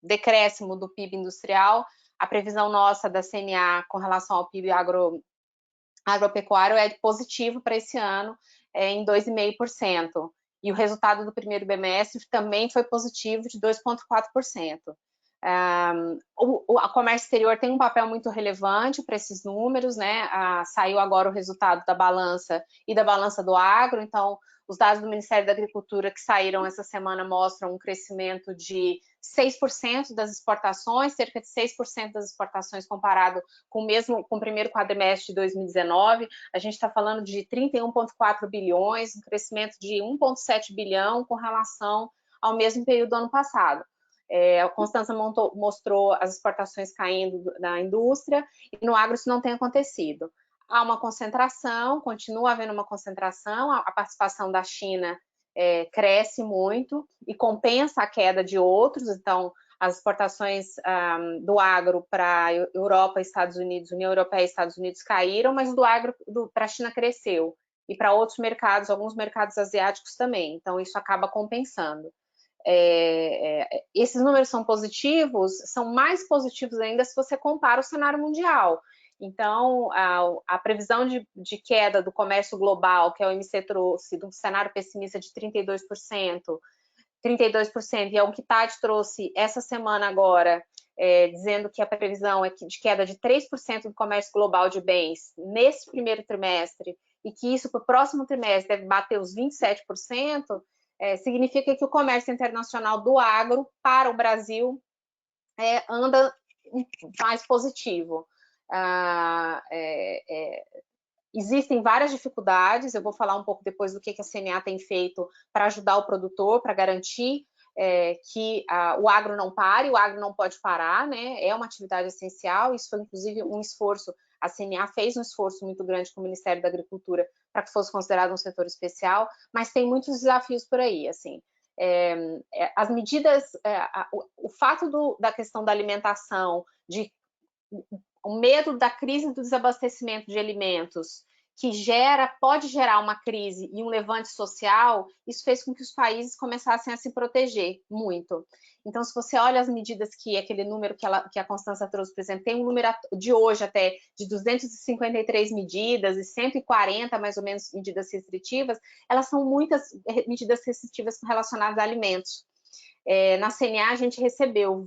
decréscimo do PIB industrial, a previsão nossa da CNA com relação ao PIB agropecuário é positivo para esse ano, em 2,5%. E o resultado do primeiro bimestre também foi positivo, de 2,4%. O comércio exterior tem um papel muito relevante para esses números, né? Saiu agora o resultado da balança e da balança do agro, então os dados do Ministério da Agricultura que saíram essa semana mostram um crescimento de 6% das exportações, cerca de 6% das exportações comparado com o primeiro quadrimestre de 2019. A gente está falando de 31,4 bilhões, um crescimento de 1,7 bilhão com relação ao mesmo período do ano passado. A Constança mostrou as exportações caindo na indústria, e no agro isso não tem acontecido. Há uma concentração, continua havendo uma concentração, a participação da China cresce muito e compensa a queda de outros, então as exportações do agro para Europa, Estados Unidos, União Europeia e Estados Unidos caíram, mas do agro para a China cresceu, e para outros mercados, alguns mercados asiáticos também, então isso acaba compensando. Esses números são positivos, são mais positivos ainda se você compara o cenário mundial. Então, a previsão de queda do comércio global, que a OMC trouxe, de um cenário pessimista de 32%, e a UNCTAD trouxe essa semana agora, dizendo que a previsão é de queda de 3% do comércio global de bens nesse primeiro trimestre, e que isso para o próximo trimestre deve bater os 27%, significa que o comércio internacional do agro para o Brasil anda mais positivo. Existem várias dificuldades, eu vou falar um pouco depois do que a CNA tem feito para ajudar o produtor, para garantir que o agro não pare, o agro não pode parar, né? É uma atividade essencial, isso foi inclusive um esforço, a CNA fez um esforço muito grande com o Ministério da Agricultura para que fosse considerado um setor especial, mas tem muitos desafios por aí, assim. As medidas, o fato da questão da alimentação, o medo da crise do desabastecimento de alimentos, que pode gerar uma crise e um levante social, isso fez com que os países começassem a se proteger muito. Então, se você olha as medidas aquele número que a Constança trouxe, por exemplo, tem um número de hoje até de 253 medidas e 140, mais ou menos, medidas restritivas, elas são muitas medidas restritivas relacionadas a alimentos. Na CNA, a gente recebeu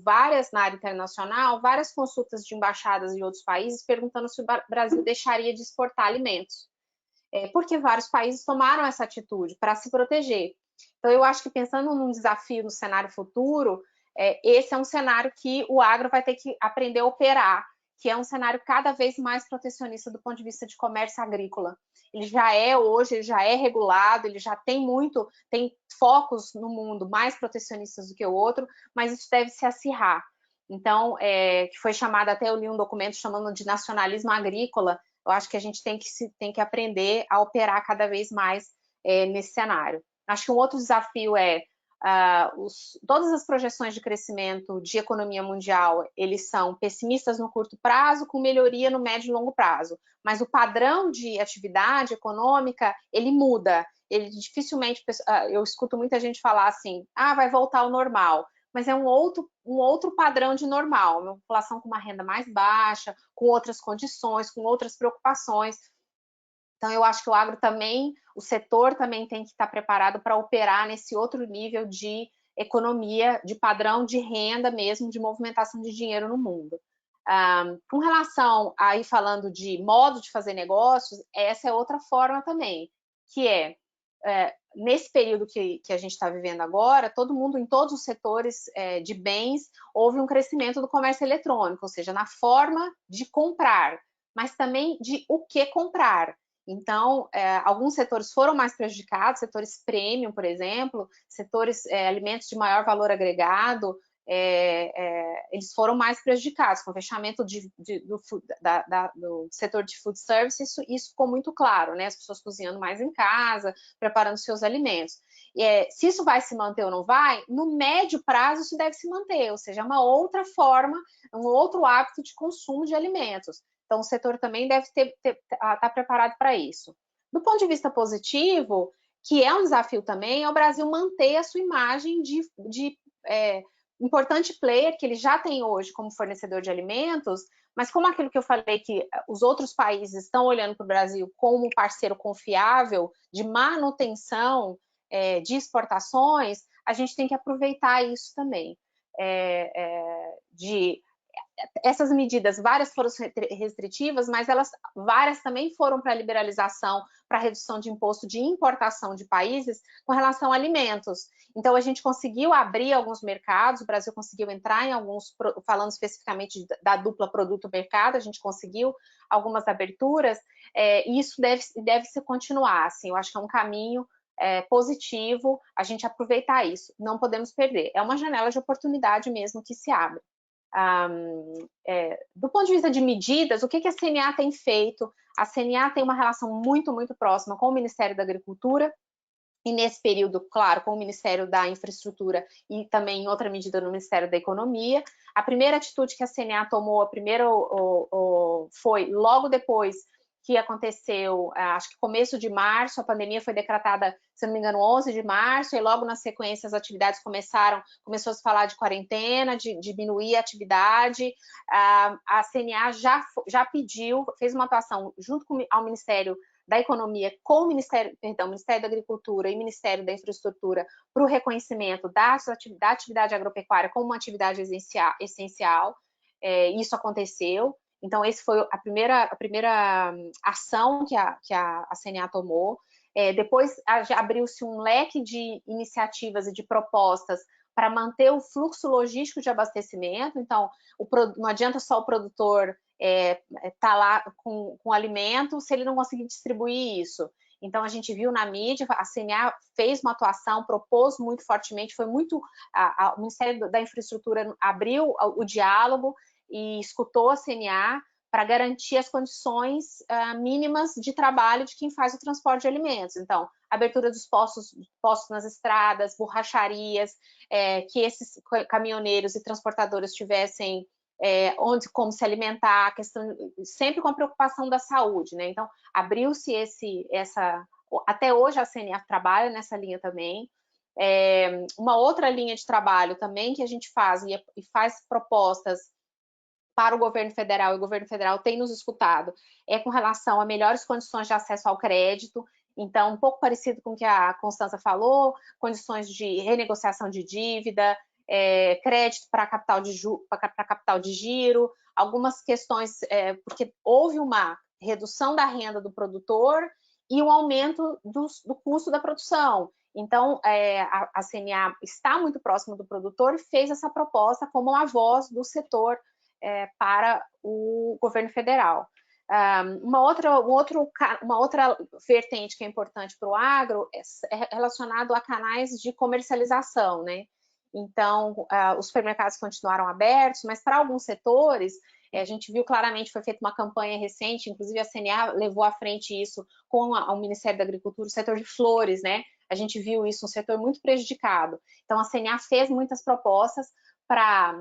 na área internacional, várias consultas de embaixadas de outros países perguntando se o Brasil deixaria de exportar alimentos, porque vários países tomaram essa atitude para se proteger. Então, eu acho que pensando num desafio no cenário futuro, esse é um cenário que o agro vai ter que aprender a operar, que é um cenário cada vez mais protecionista do ponto de vista de comércio agrícola. Ele já é regulado, ele já tem focos no mundo mais protecionistas do que o outro, mas isso deve se acirrar. Então, que foi chamado, até eu li um documento chamando de nacionalismo agrícola, eu acho que a gente tem que aprender a operar cada vez mais nesse cenário. Acho que um outro desafio todas as projeções de crescimento de economia mundial, eles são pessimistas no curto prazo, com melhoria no médio e longo prazo, mas o padrão de atividade econômica, ele muda, ele dificilmente, eu escuto muita gente falar assim, vai voltar ao normal, mas é um outro padrão de normal, uma população com uma renda mais baixa, com outras condições, com outras preocupações. Então, eu acho que o setor também tem que estar preparado para operar nesse outro nível de economia, de padrão de renda mesmo, de movimentação de dinheiro no mundo. Com relação aí falando de modo de fazer negócios, essa é outra forma também, que nesse período que a gente está vivendo agora, todo mundo, em todos os setores de bens, houve um crescimento do comércio eletrônico, ou seja, na forma de comprar, mas também de o que comprar. Então, alguns setores foram mais prejudicados, setores premium, por exemplo, setores alimentos de maior valor agregado, eles foram mais prejudicados. Com o fechamento do setor de food service, isso ficou muito claro, né? As pessoas cozinhando mais em casa, preparando seus alimentos. Se isso vai se manter ou não vai, no médio prazo isso deve se manter, ou seja, é uma outra forma, um outro hábito de consumo de alimentos. Então, o setor também deve estar preparado para isso. Do ponto de vista positivo, que é um desafio também, é o Brasil manter a sua imagem de importante player que ele já tem hoje como fornecedor de alimentos, mas como aquilo que eu falei, que os outros países estão olhando para o Brasil como um parceiro confiável de manutenção de exportações, a gente tem que aproveitar isso também. Essas medidas, várias foram restritivas, mas várias também foram para liberalização, para redução de imposto de importação de países com relação a alimentos. Então, a gente conseguiu abrir alguns mercados, o Brasil conseguiu entrar em alguns, falando especificamente da dupla produto-mercado, a gente conseguiu algumas aberturas, e isso deve se continuar, assim, eu acho que é um caminho positivo a gente aproveitar isso, não podemos perder. É uma janela de oportunidade mesmo que se abre. Do ponto de vista de medidas, o que a CNA tem feito? A CNA tem uma relação muito, muito próxima com o Ministério da Agricultura e nesse período, claro, com o Ministério da Infraestrutura e também em outra medida no Ministério da Economia. A primeira atitude que a CNA tomou, foi logo depois que aconteceu, acho que começo de março, a pandemia foi decretada, se não me engano, 11 de março, e logo na sequência as atividades começou a se falar de quarentena, de diminuir a atividade. A CNA já pediu, fez uma atuação junto ao Ministério da Economia, com o Ministério da Agricultura e Ministério da Infraestrutura, para o reconhecimento da atividade agropecuária como uma atividade essencial. Isso aconteceu. Então, essa foi a primeira ação que a CNA tomou. Depois, abriu-se um leque de iniciativas e de propostas para manter o fluxo logístico de abastecimento. Então, não adianta só o produtor estar lá com alimento se ele não conseguir distribuir isso. Então, a gente viu na mídia, a CNA fez uma atuação, propôs muito fortemente, o Ministério da Infraestrutura abriu o diálogo e escutou a CNA para garantir as condições mínimas de trabalho de quem faz o transporte de alimentos. Então, abertura dos postos nas estradas, borracharias, que esses caminhoneiros e transportadores tivessem como se alimentar, sempre com a preocupação da saúde, né? Então, abriu-se até hoje a CNA trabalha nessa linha também. Uma outra linha de trabalho também que a gente faz e faz propostas para o governo federal, e o governo federal tem nos escutado, com relação a melhores condições de acesso ao crédito. Então, um pouco parecido com o que a Constança falou, condições de renegociação de dívida, crédito para capital de giro, algumas questões, porque houve uma redução da renda do produtor e um aumento do custo da produção. Então, a CNA está muito próxima do produtor e fez essa proposta como a voz do setor para o governo federal. Uma outra vertente que é importante para o agro é relacionado a canais de comercialização, né? Então, os supermercados continuaram abertos, mas para alguns setores, a gente viu claramente, foi feita uma campanha recente, inclusive a CNA levou à frente isso com o Ministério da Agricultura, o setor de flores, né? A gente viu isso, um setor muito prejudicado. Então, a CNA fez muitas propostas para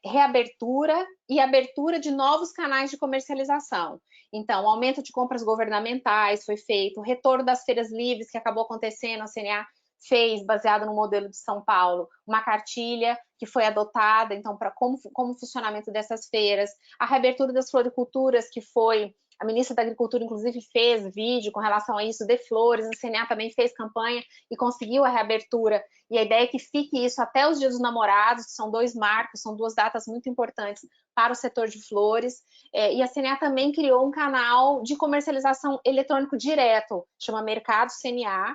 reabertura e abertura de novos canais de comercialização. Então, o aumento de compras governamentais foi feito, o retorno das feiras livres que acabou acontecendo, a CNA fez, baseado no modelo de São Paulo, uma cartilha que foi adotada, então, para como o funcionamento dessas feiras, a reabertura das floriculturas, que foi, a ministra da Agricultura, inclusive, fez vídeo com relação a isso, de flores, a CNA também fez campanha e conseguiu a reabertura, e a ideia é que fique isso até os Dias dos Namorados, que são 2 marcos, são 2 datas muito importantes para o setor de flores, e a CNA também criou um canal de comercialização eletrônico direto, chama Mercado CNA,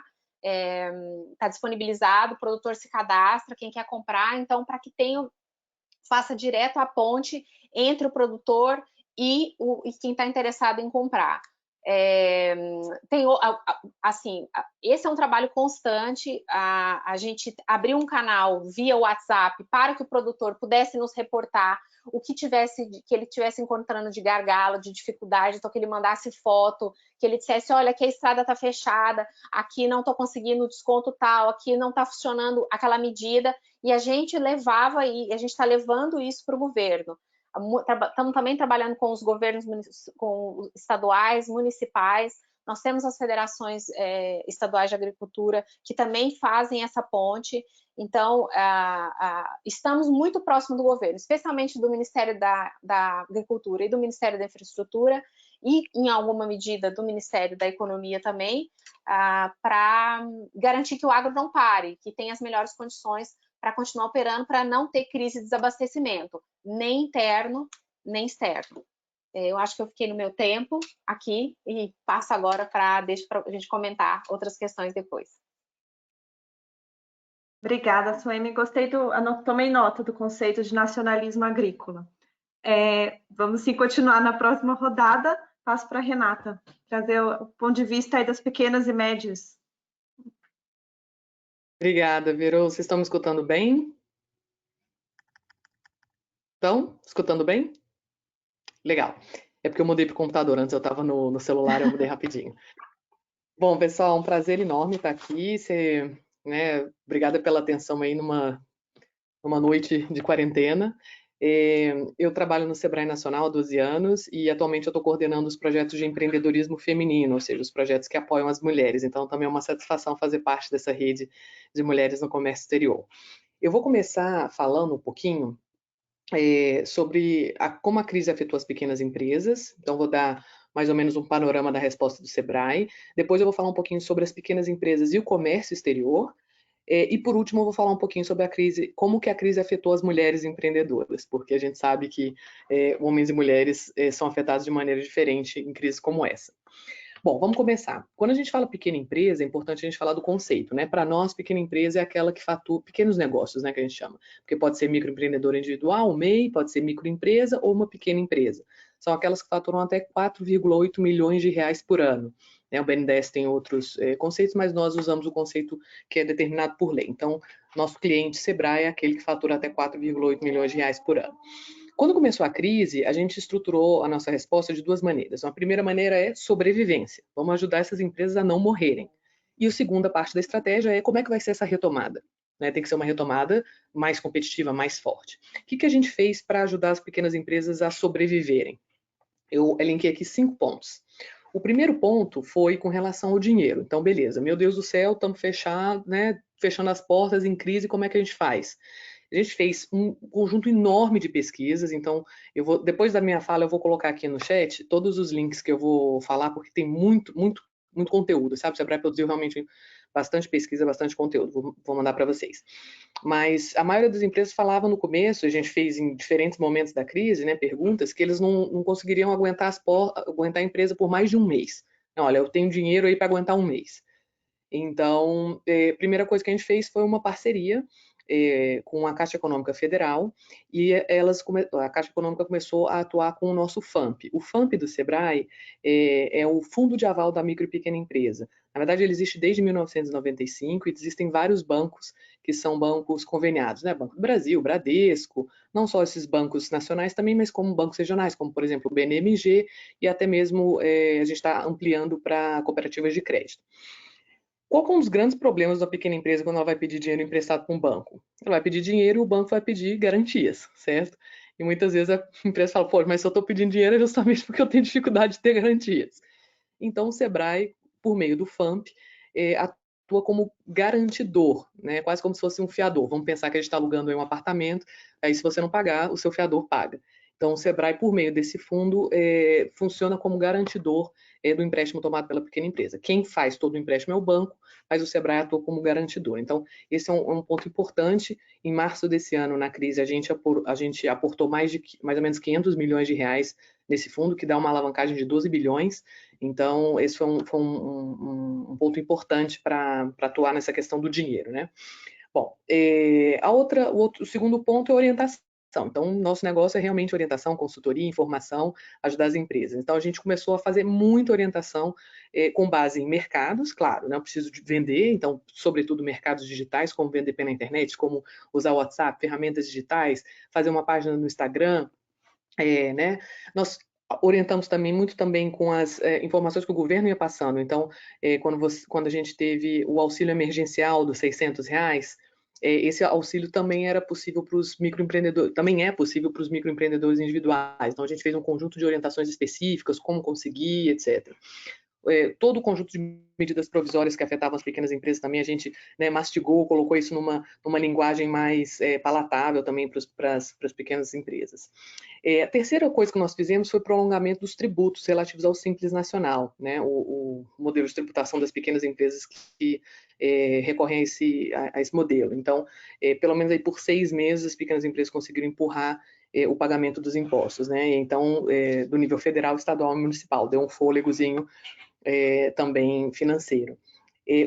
está disponibilizado, o produtor se cadastra, quem quer comprar, então, para que faça direto a ponte entre o produtor e quem está interessado em comprar. Assim, esse é um trabalho constante. A gente abriu um canal via WhatsApp para que o produtor pudesse nos reportar o que ele tivesse encontrando de gargalo, de dificuldade, então que ele mandasse foto, que ele dissesse, olha, aqui a estrada está fechada, aqui não estou conseguindo desconto tal, aqui não está funcionando aquela medida, e a gente levava, e a gente está levando isso para o governo. Estamos também trabalhando com os governos com estaduais, municipais. Nós temos as federações estaduais de agricultura que também fazem essa ponte. Então, estamos muito próximo do governo, especialmente do Ministério da Agricultura e do Ministério da Infraestrutura e, em alguma medida, do Ministério da Economia também, para garantir que o agro não pare, que tenha as melhores condições para continuar operando, para não ter crise de desabastecimento, nem interno, nem externo. Eu acho que eu fiquei no meu tempo aqui e passo agora para a gente comentar outras questões depois. Obrigada, Suene. Tomei nota do conceito de nacionalismo agrícola. Vamos sim continuar na próxima rodada. Passo para a Renata, trazer o ponto de vista aí das pequenas e médias. Obrigada, Verô. Vocês estão me escutando bem? Estão escutando bem? Legal. É porque eu mudei para o computador, antes eu estava no celular, eu mudei rapidinho. Bom, pessoal, um prazer enorme estar aqui. Obrigada pela atenção aí numa noite de quarentena. Eu trabalho no Sebrae Nacional há 12 anos e atualmente eu estou coordenando os projetos de empreendedorismo feminino, ou seja, os projetos que apoiam as mulheres. Então, também é uma satisfação fazer parte dessa rede de mulheres no comércio exterior. Eu vou começar falando um pouquinho sobre como a crise afetou as pequenas empresas. Então, vou dar mais ou menos um panorama da resposta do Sebrae. Depois eu vou falar um pouquinho sobre as pequenas empresas e o comércio exterior. E, por último, eu vou falar um pouquinho sobre a crise, como que a crise afetou as mulheres empreendedoras, porque a gente sabe que homens e mulheres são afetados de maneira diferente em crises como essa. Bom, vamos começar. Quando a gente fala pequena empresa, é importante a gente falar do conceito, né? Para nós, pequena empresa é aquela que fatura pequenos negócios, né, que a gente chama. Porque pode ser microempreendedor individual, MEI, pode ser microempresa ou uma pequena empresa. São aquelas que faturam até 4,8 milhões de reais por ano. O BNDES tem outros conceitos, mas nós usamos o conceito que é determinado por lei. Então, nosso cliente Sebrae é aquele que fatura até 4,8 milhões de reais por ano. Quando começou a crise, a gente estruturou a nossa resposta de duas maneiras. A primeira maneira é sobrevivência. Vamos ajudar essas empresas a não morrerem. E a segunda parte da estratégia é como é que vai ser essa retomada. Tem que ser uma retomada mais competitiva, mais forte. O que a gente fez para ajudar as pequenas empresas a sobreviverem? Eu elenquei aqui 5 pontos. O primeiro ponto foi com relação ao dinheiro. Então, beleza, meu Deus do céu, estamos fechados, né? Fechando as portas em crise, como é que a gente faz? A gente fez um conjunto enorme de pesquisas, então depois da minha fala eu vou colocar aqui no chat todos os links que eu vou falar, porque tem muito conteúdo, sabe? O Sebrae produziu realmente bastante pesquisa, bastante conteúdo, vou mandar para vocês. Mas a maioria das empresas falava no começo, a gente fez em diferentes momentos da crise, né, perguntas, que eles não conseguiriam aguentar a empresa por mais de um mês. Não, olha, eu tenho dinheiro aí para aguentar um mês. Então, a primeira coisa que a gente fez foi uma parceria com a Caixa Econômica Federal e a Caixa Econômica começou a atuar com o nosso FAMP. O FAMP do Sebrae é o Fundo de Aval da Micro e Pequena Empresa. Na verdade, ele existe desde 1995 e existem vários bancos que são bancos conveniados, né? Banco do Brasil, Bradesco, não só esses bancos nacionais também, mas como bancos regionais, como, por exemplo, o BNMG e até mesmo a gente está ampliando para cooperativas de crédito. Qual que é um dos grandes problemas da pequena empresa quando ela vai pedir dinheiro emprestado para um banco? Ela vai pedir dinheiro e o banco vai pedir garantias, certo? E muitas vezes a empresa fala, pô, mas se eu estou pedindo dinheiro é justamente porque eu tenho dificuldade de ter garantias. Então, o Sebrae, por meio do FAMP, atua como garantidor, né? Quase como se fosse um fiador. Vamos pensar que a gente está alugando aí um apartamento, aí se você não pagar, o seu fiador paga. Então, o Sebrae, por meio desse fundo, funciona como garantidor do empréstimo tomado pela pequena empresa. Quem faz todo o empréstimo é o banco, mas o Sebrae atua como garantidor. Então, esse é um ponto importante. Em março desse ano, na crise, a gente aportou mais ou menos 500 milhões de reais nesse fundo, que dá uma alavancagem de 12 bilhões. Então, esse foi um ponto importante para atuar nessa questão do dinheiro, né? Bom, o segundo ponto é a orientação. Então, nosso negócio é realmente orientação, consultoria, informação, ajudar as empresas. Então, a gente começou a fazer muita orientação com base em mercados, claro, né? Eu preciso de vender, então, sobretudo mercados digitais, como vender pela internet, como usar o WhatsApp, ferramentas digitais, fazer uma página no Instagram, né? Nós orientamos também muito também com as informações que o governo ia passando. Então, quando a gente teve o auxílio emergencial dos R$600, esse auxílio também era possível para os microempreendedores, também é possível para os microempreendedores individuais. Então, a gente fez um conjunto de orientações específicas, como conseguir, etc. Todo o conjunto de medidas provisórias que afetavam as pequenas empresas também a gente, né, mastigou, colocou isso numa linguagem mais palatável também para as pequenas empresas. A terceira coisa que nós fizemos foi o prolongamento dos tributos relativos ao Simples Nacional, né, o modelo de tributação das pequenas empresas que recorrem a esse modelo. Então, pelo menos aí por 6 meses as pequenas empresas conseguiram empurrar o pagamento dos impostos, né? Então, do nível federal, estadual e municipal, deu um fôlegozinho também financeiro.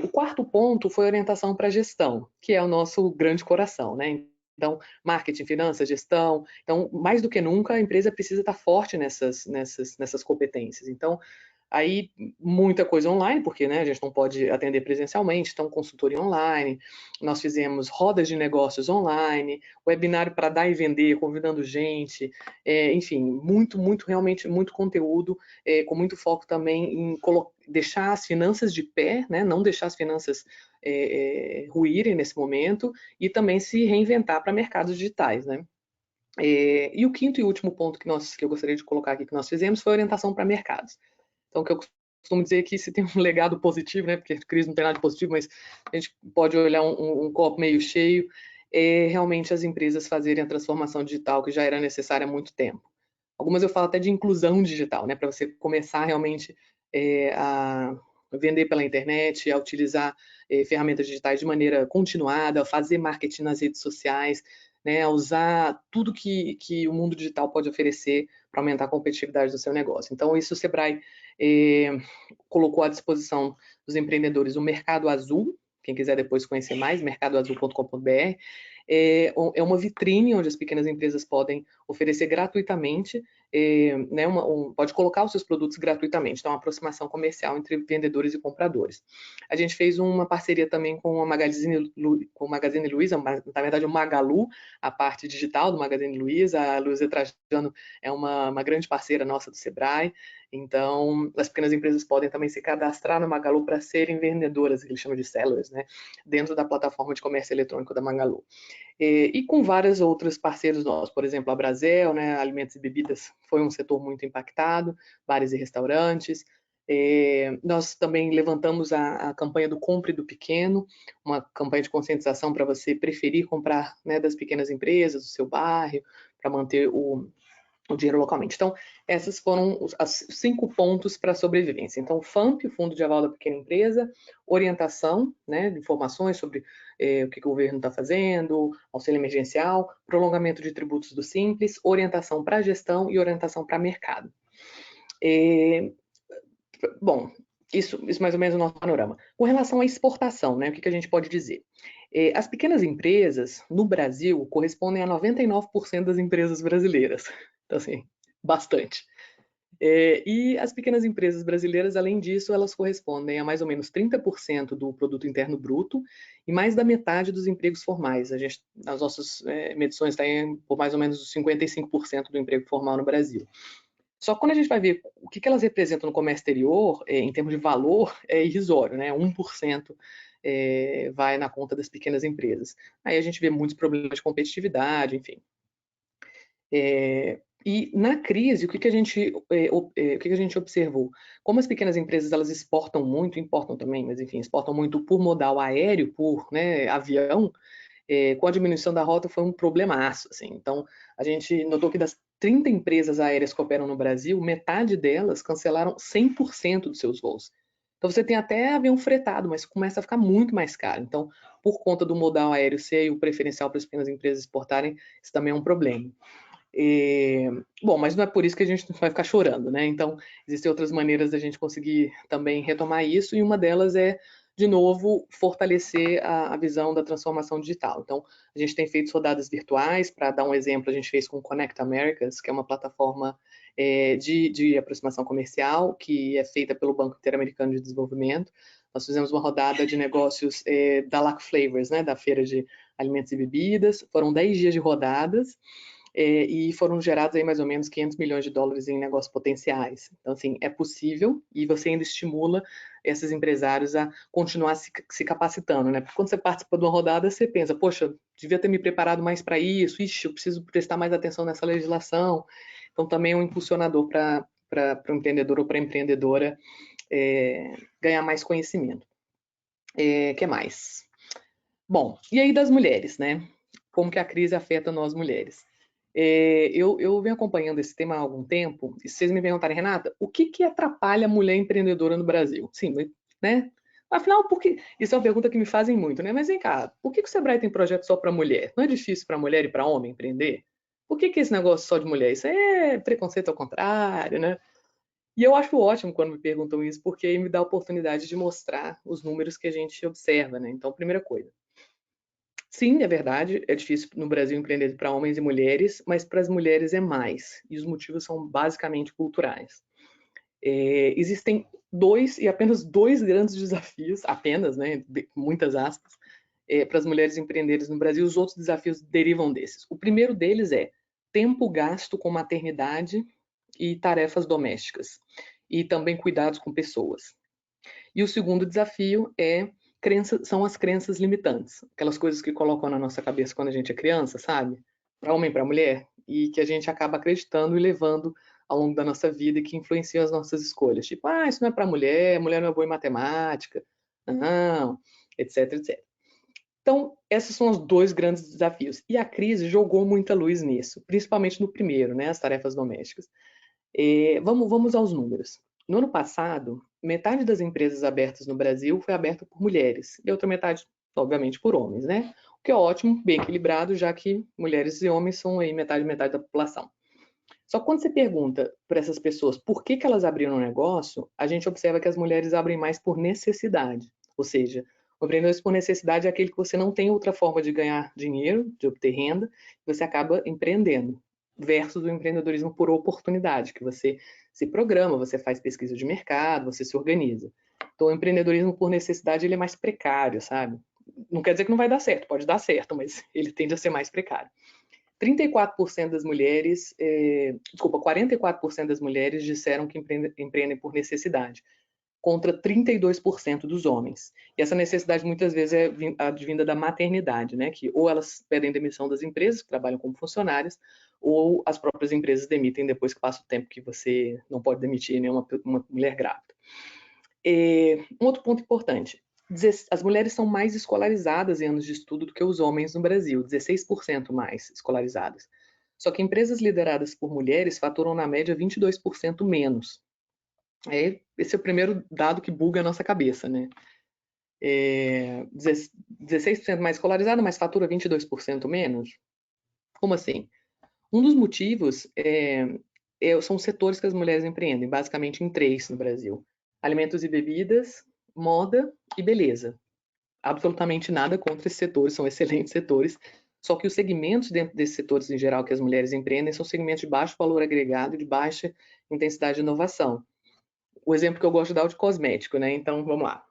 O quarto ponto foi orientação para gestão, que é o nosso grande coração, né? Então, marketing, finanças, gestão. Então, mais do que nunca, a empresa precisa estar forte nessas competências. Então, aí, muita coisa online, porque, né, a gente não pode atender presencialmente, então, consultoria online, nós fizemos rodas de negócios online, webinário para dar e vender, convidando gente, enfim, realmente, muito conteúdo, com muito foco também em deixar as finanças de pé, né, não deixar as finanças ruírem nesse momento, e também se reinventar para mercados digitais, né. E o quinto e último ponto que eu gostaria de colocar aqui que nós fizemos foi orientação para mercados. Então, o que eu costumo dizer é que se tem um legado positivo, né, porque crise não tem nada de positivo, mas a gente pode olhar um copo meio cheio, realmente as empresas fazerem a transformação digital que já era necessária há muito tempo. Algumas eu falo até de inclusão digital, né, para você começar realmente a vender pela internet, a utilizar ferramentas digitais de maneira continuada, a fazer marketing nas redes sociais, né, a usar tudo que o mundo digital pode oferecer para aumentar a competitividade do seu negócio. Então, isso o Sebrae colocou à disposição dos empreendedores o Mercado Azul, quem quiser depois conhecer mais, mercadoazul.com.br, é uma vitrine onde as pequenas empresas podem oferecer gratuitamente, né, pode colocar os seus produtos gratuitamente, então uma aproximação comercial entre vendedores e compradores. A gente fez uma parceria também com a Magazine Luiza, na verdade o Magalu, a parte digital do Magazine Luiza. A Luiza Trajano é uma grande parceira nossa do Sebrae, então as pequenas empresas podem também se cadastrar no Magalu para serem vendedoras, que eles chamam de sellers, né, dentro da plataforma de comércio eletrônico da Magalu. E com vários outros parceiros nossos, por exemplo, a Brasel, né, alimentos e bebidas, foi um setor muito impactado, bares e restaurantes. Nós também levantamos a campanha do Compre do Pequeno, uma campanha de conscientização para você preferir comprar, né, das pequenas empresas, do seu bairro, para manter o dinheiro localmente. Então, esses foram os 5 pontos para a sobrevivência. Então, o FAMP, o Fundo de Aval da Pequena Empresa, orientação, né, de informações sobre o que o governo está fazendo, auxílio emergencial, prolongamento de tributos do Simples, orientação para gestão e orientação para mercado. Bom, isso mais ou menos é o nosso panorama. Com relação à exportação, né, o que a gente pode dizer? As pequenas empresas, no Brasil, correspondem a 99% das empresas brasileiras. Então, assim, bastante. E as pequenas empresas brasileiras, além disso, elas correspondem a mais ou menos 30% do produto interno bruto e mais da metade dos empregos formais. As nossas medições estão por mais ou menos 55% do emprego formal no Brasil. Só que quando a gente vai ver o que elas representam no comércio exterior, em termos de valor, é irrisório, né? 1% vai na conta das pequenas empresas. Aí a gente vê muitos problemas de competitividade, enfim. E na crise, o que a gente observou? Como as pequenas empresas elas exportam muito, importam também, mas enfim, exportam muito por modal aéreo, por, né, avião, com a diminuição da rota foi um problemaço, assim. Então, a gente notou que das 30 empresas aéreas que operam no Brasil, metade delas cancelaram 100% dos seus voos. Então, você tem até avião fretado, mas começa a ficar muito mais caro. Então, por conta do modal aéreo ser o preferencial para as pequenas empresas exportarem, isso também é um problema. Bom, mas não é por isso que a gente vai ficar chorando, né? Então, existem outras maneiras da gente conseguir também retomar isso, e uma delas é de novo, fortalecer a visão da transformação digital. Então, a gente tem feito rodadas virtuais. Para dar um exemplo, a gente fez com o Connect Americas, que é uma plataforma de aproximação comercial, que é feita pelo Banco Interamericano de Desenvolvimento. Nós fizemos uma rodada de negócios da LAC Flavors, né, da Feira de Alimentos e Bebidas. Foram 10 dias de rodadas. E foram gerados aí mais ou menos 500 milhões de dólares em negócios potenciais. Então, assim, é possível, e você ainda estimula esses empresários a continuar se capacitando, né? Porque quando você participa de uma rodada, você pensa, poxa, devia ter me preparado mais para isso, ixi, eu preciso prestar mais atenção nessa legislação. Então, também é um impulsionador para o empreendedor ou para a empreendedora ganhar mais conhecimento. Que mais? Bom, e aí das mulheres, né? Como que a crise afeta nós mulheres? Eu venho acompanhando esse tema há algum tempo, e se vocês me perguntarem, Renata, o que atrapalha a mulher empreendedora no Brasil? Sim, né? Afinal, isso é uma pergunta que me fazem muito, né? Mas vem cá, por que o Sebrae tem projeto só para mulher? Não é difícil para mulher e para homem empreender? Por que esse negócio só de mulher? Isso é preconceito ao contrário, né? E eu acho ótimo quando me perguntam isso, porque aí me dá a oportunidade de mostrar os números que a gente observa, né? Então, primeira coisa. Sim, é verdade, é difícil no Brasil empreender para homens e mulheres, mas para as mulheres é mais, e os motivos são basicamente culturais. Existem apenas dois grandes desafios, apenas, né, muitas aspas, para as mulheres empreendedoras no Brasil. Os outros desafios derivam desses. O primeiro deles é tempo gasto com maternidade e tarefas domésticas, e também cuidados com pessoas. E o segundo desafio são as crenças limitantes, aquelas coisas que colocam na nossa cabeça quando a gente é criança, sabe? Para homem e para mulher, e que a gente acaba acreditando e levando ao longo da nossa vida e que influenciam as nossas escolhas. Tipo, isso não é para mulher não é boa em matemática, não, etc, etc. Então, esses são os dois grandes desafios. E a crise jogou muita luz nisso, principalmente no primeiro, né, as tarefas domésticas. Vamos aos números. No ano passado, metade das empresas abertas no Brasil foi aberta por mulheres, e a outra metade, obviamente, por homens, né? O que é ótimo, bem equilibrado, já que mulheres e homens são aí metade da população. Só que quando você pergunta para essas pessoas por que elas abriram um negócio, a gente observa que as mulheres abrem mais por necessidade. Ou seja, o empreendedorismo por necessidade é aquele que você não tem outra forma de ganhar dinheiro, de obter renda, e você acaba empreendendo, versus o empreendedorismo por oportunidade, que você se programa, você faz pesquisa de mercado, você se organiza. Então, o empreendedorismo por necessidade, ele é mais precário, sabe? Não quer dizer que não vai dar certo, pode dar certo, mas ele tende a ser mais precário. 34% das mulheres, 44% das mulheres disseram que empreendem por necessidade, contra 32% dos homens. E essa necessidade muitas vezes é advinda da maternidade, né? Que ou elas pedem demissão das empresas que trabalham como funcionárias, ou as próprias empresas demitem depois que passa o tempo que você não pode demitir nenhuma mulher grávida. Um outro ponto importante. As mulheres são mais escolarizadas em anos de estudo do que os homens no Brasil, 16% mais escolarizadas. Só que empresas lideradas por mulheres faturam, na média, 22% menos. Esse é o primeiro dado que buga a nossa cabeça, né? 16% mais escolarizada, mas fatura 22% menos? Como assim? Um dos motivos são os setores que as mulheres empreendem, basicamente em 3 no Brasil. Alimentos e bebidas, moda e beleza. Absolutamente nada contra esses setores, são excelentes setores, só que os segmentos dentro desses setores em geral que as mulheres empreendem são segmentos de baixo valor agregado e de baixa intensidade de inovação. O exemplo que eu gosto de dar é o de cosmético, né? Então, vamos lá.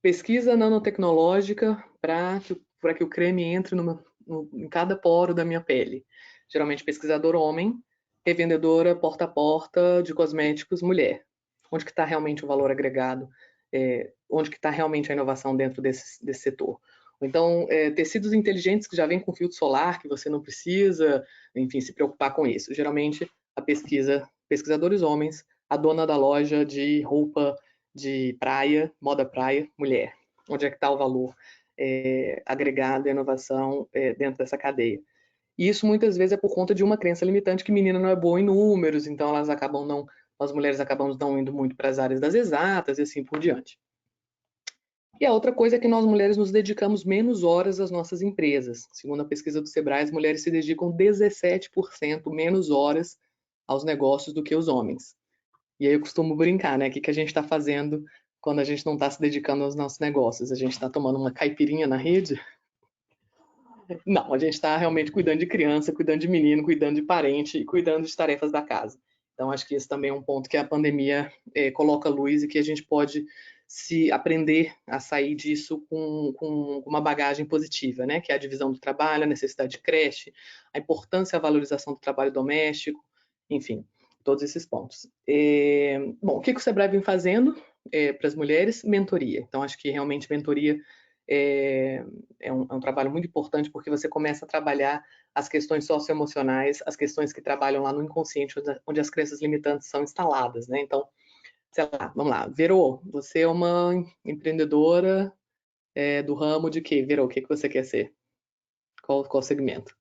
Pesquisa nanotecnológica para que o creme entre em cada poro da minha pele. Geralmente pesquisador homem, revendedora porta a porta de cosméticos mulher. Onde que está realmente o valor agregado? Onde que está realmente a inovação dentro desse setor? Ou então, tecidos inteligentes que já vêm com filtro solar, que você não precisa, enfim, se preocupar com isso. Geralmente, pesquisadores homens, a dona da loja de roupa de praia, moda praia, mulher. Onde é que está o valor agregado, a inovação dentro dessa cadeia? E isso muitas vezes é por conta de uma crença limitante que menina não é boa em números, então nós mulheres acabamos não indo muito para as áreas das exatas e assim por diante. E a outra coisa é que nós mulheres nos dedicamos menos horas às nossas empresas. Segundo a pesquisa do Sebrae, as mulheres se dedicam 17% menos horas aos negócios do que os homens. E aí eu costumo brincar, né? O que a gente está fazendo quando a gente não está se dedicando aos nossos negócios? A gente está tomando uma caipirinha na rede? Não, a gente está realmente cuidando de criança, cuidando de menino, cuidando de parente e cuidando de tarefas da casa. Então, acho que esse também é um ponto que a pandemia coloca luz e que a gente pode se aprender a sair disso com uma bagagem positiva, né? Que é a divisão do trabalho, a necessidade de creche, a importância e a valorização do trabalho doméstico, enfim, todos esses pontos. Bom, o que o Sebrae vem fazendo para as mulheres? Mentoria. Então, acho que realmente mentoria é um trabalho muito importante, porque você começa a trabalhar as questões socioemocionais, as questões que trabalham lá no inconsciente, onde as crenças limitantes são instaladas, né? Então, sei lá, vamos lá. Verô, você é uma empreendedora do ramo de quê? Verô, o que você quer ser? Qual segmento?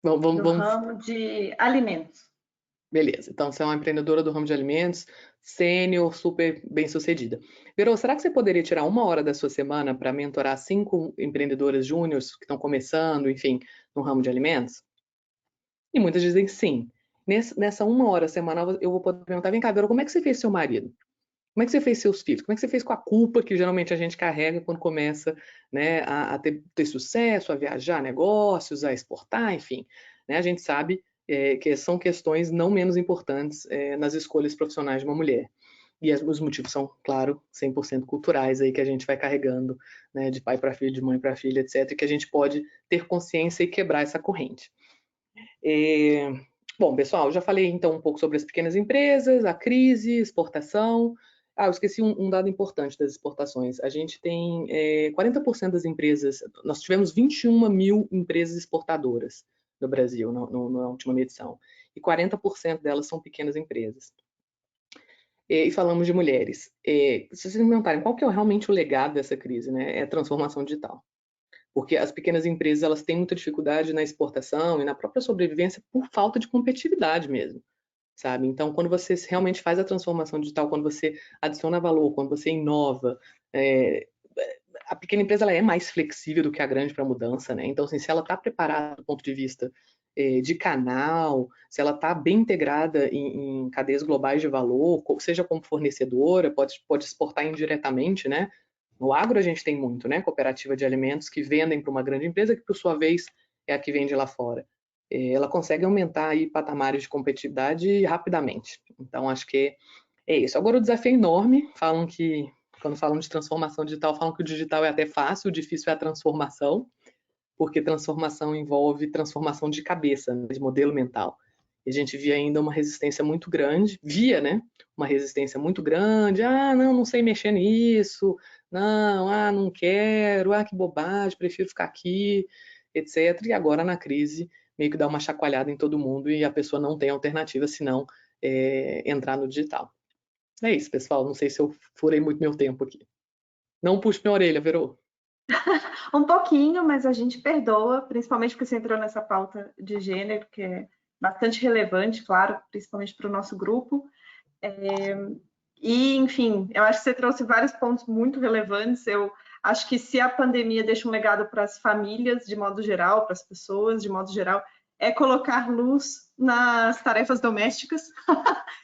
Do ramo de alimentos. Beleza, então você é uma empreendedora do ramo de alimentos, sênior, super bem-sucedida. Verô, será que você poderia tirar 1 hora da sua semana para mentorar 5 empreendedoras júniores que estão começando, enfim, no ramo de alimentos? E muitas dizem sim. Nessa 1 hora semanal, eu vou poder perguntar, vem cá, Verô, como é que você fez seu marido? Como é que você fez seus filhos? Como é que você fez com a culpa que geralmente a gente carrega quando começa, né, a ter sucesso, a viajar negócios, a exportar, enfim. Né? A gente sabe que são questões não menos importantes nas escolhas profissionais de uma mulher. E os motivos são, claro, 100% culturais aí que a gente vai carregando, né, de pai para filho, de mãe para filha, etc. E que a gente pode ter consciência e quebrar essa corrente. Bom, pessoal, já falei então um pouco sobre as pequenas empresas, a crise, exportação. Eu esqueci um dado importante das exportações. A gente tem 40% das empresas, nós tivemos 21 mil empresas exportadoras no Brasil na última medição. E 40% delas são pequenas empresas. E falamos de mulheres. Se vocês me perguntarem qual que é realmente o legado dessa crise, né? É a transformação digital. Porque as pequenas empresas elas têm muita dificuldade na exportação e na própria sobrevivência por falta de competitividade mesmo. Sabe? Então, quando você realmente faz a transformação digital, quando você adiciona valor, quando você inova, a pequena empresa ela é mais flexível do que a grande para a mudança, né? Então, assim, se ela está preparada do ponto de vista de canal, se ela está bem integrada em cadeias globais de valor, seja como fornecedora, pode exportar indiretamente, né? No agro a gente tem muito, né? Cooperativa de alimentos que vendem para uma grande empresa que, por sua vez, é a que vende lá fora. Ela consegue aumentar aí patamares de competitividade rapidamente. Então, acho que é isso. Agora, o desafio é enorme. Quando falam de transformação digital, falam que o digital é até fácil, o difícil é a transformação, porque transformação envolve transformação de cabeça, né, de modelo mental. E a gente via ainda uma resistência muito grande, né? Uma resistência muito grande. Não sei mexer nisso. Não quero. Que bobagem, prefiro ficar aqui, etc. E agora, na crise, meio que dá uma chacoalhada em todo mundo e a pessoa não tem alternativa senão entrar no digital. É isso, pessoal. Não sei se eu furei muito meu tempo aqui. Não puxe minha orelha, Verô. Um pouquinho, mas a gente perdoa, principalmente porque você entrou nessa pauta de gênero, que é bastante relevante, claro, principalmente para o nosso grupo. E, enfim, eu acho que você trouxe vários pontos muito relevantes. Eu acho que se a pandemia deixa um legado para as famílias, de modo geral, para as pessoas, de modo geral, é colocar luz nas tarefas domésticas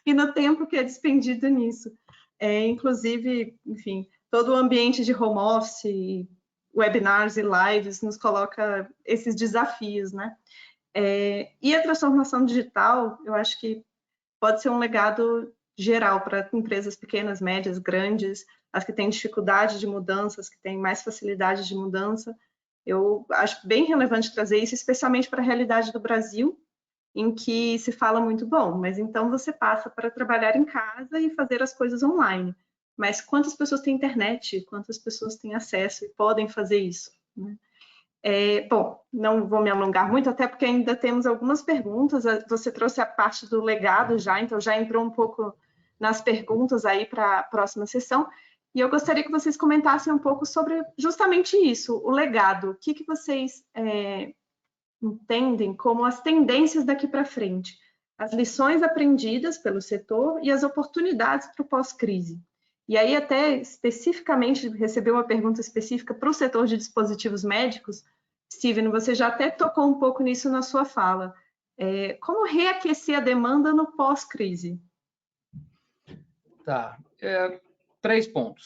e no tempo que é despendido nisso. Inclusive, enfim, todo o ambiente de home office, webinars e lives nos coloca esses desafios, né? E a transformação digital, eu acho que pode ser um legado geral para empresas pequenas, médias, grandes, as que têm dificuldade de mudança, as que têm mais facilidade de mudança. Eu acho bem relevante trazer isso, especialmente para a realidade do Brasil, em que se fala muito, bom, mas então você passa para trabalhar em casa e fazer as coisas online. Mas quantas pessoas têm internet? Quantas pessoas têm acesso e podem fazer isso? Né? Bom, não vou me alongar muito, até porque ainda temos algumas perguntas. Você trouxe a parte do legado já, então já entrou um pouco nas perguntas aí para a próxima sessão. E eu gostaria que vocês comentassem um pouco sobre justamente isso, o legado. O que vocês entendem como as tendências daqui para frente? As lições aprendidas pelo setor e as oportunidades para o pós-crise. E aí, até especificamente, recebi uma pergunta específica para o setor de dispositivos médicos. Steven, você já até tocou um pouco nisso na sua fala. Como reaquecer a demanda no pós-crise? Tá.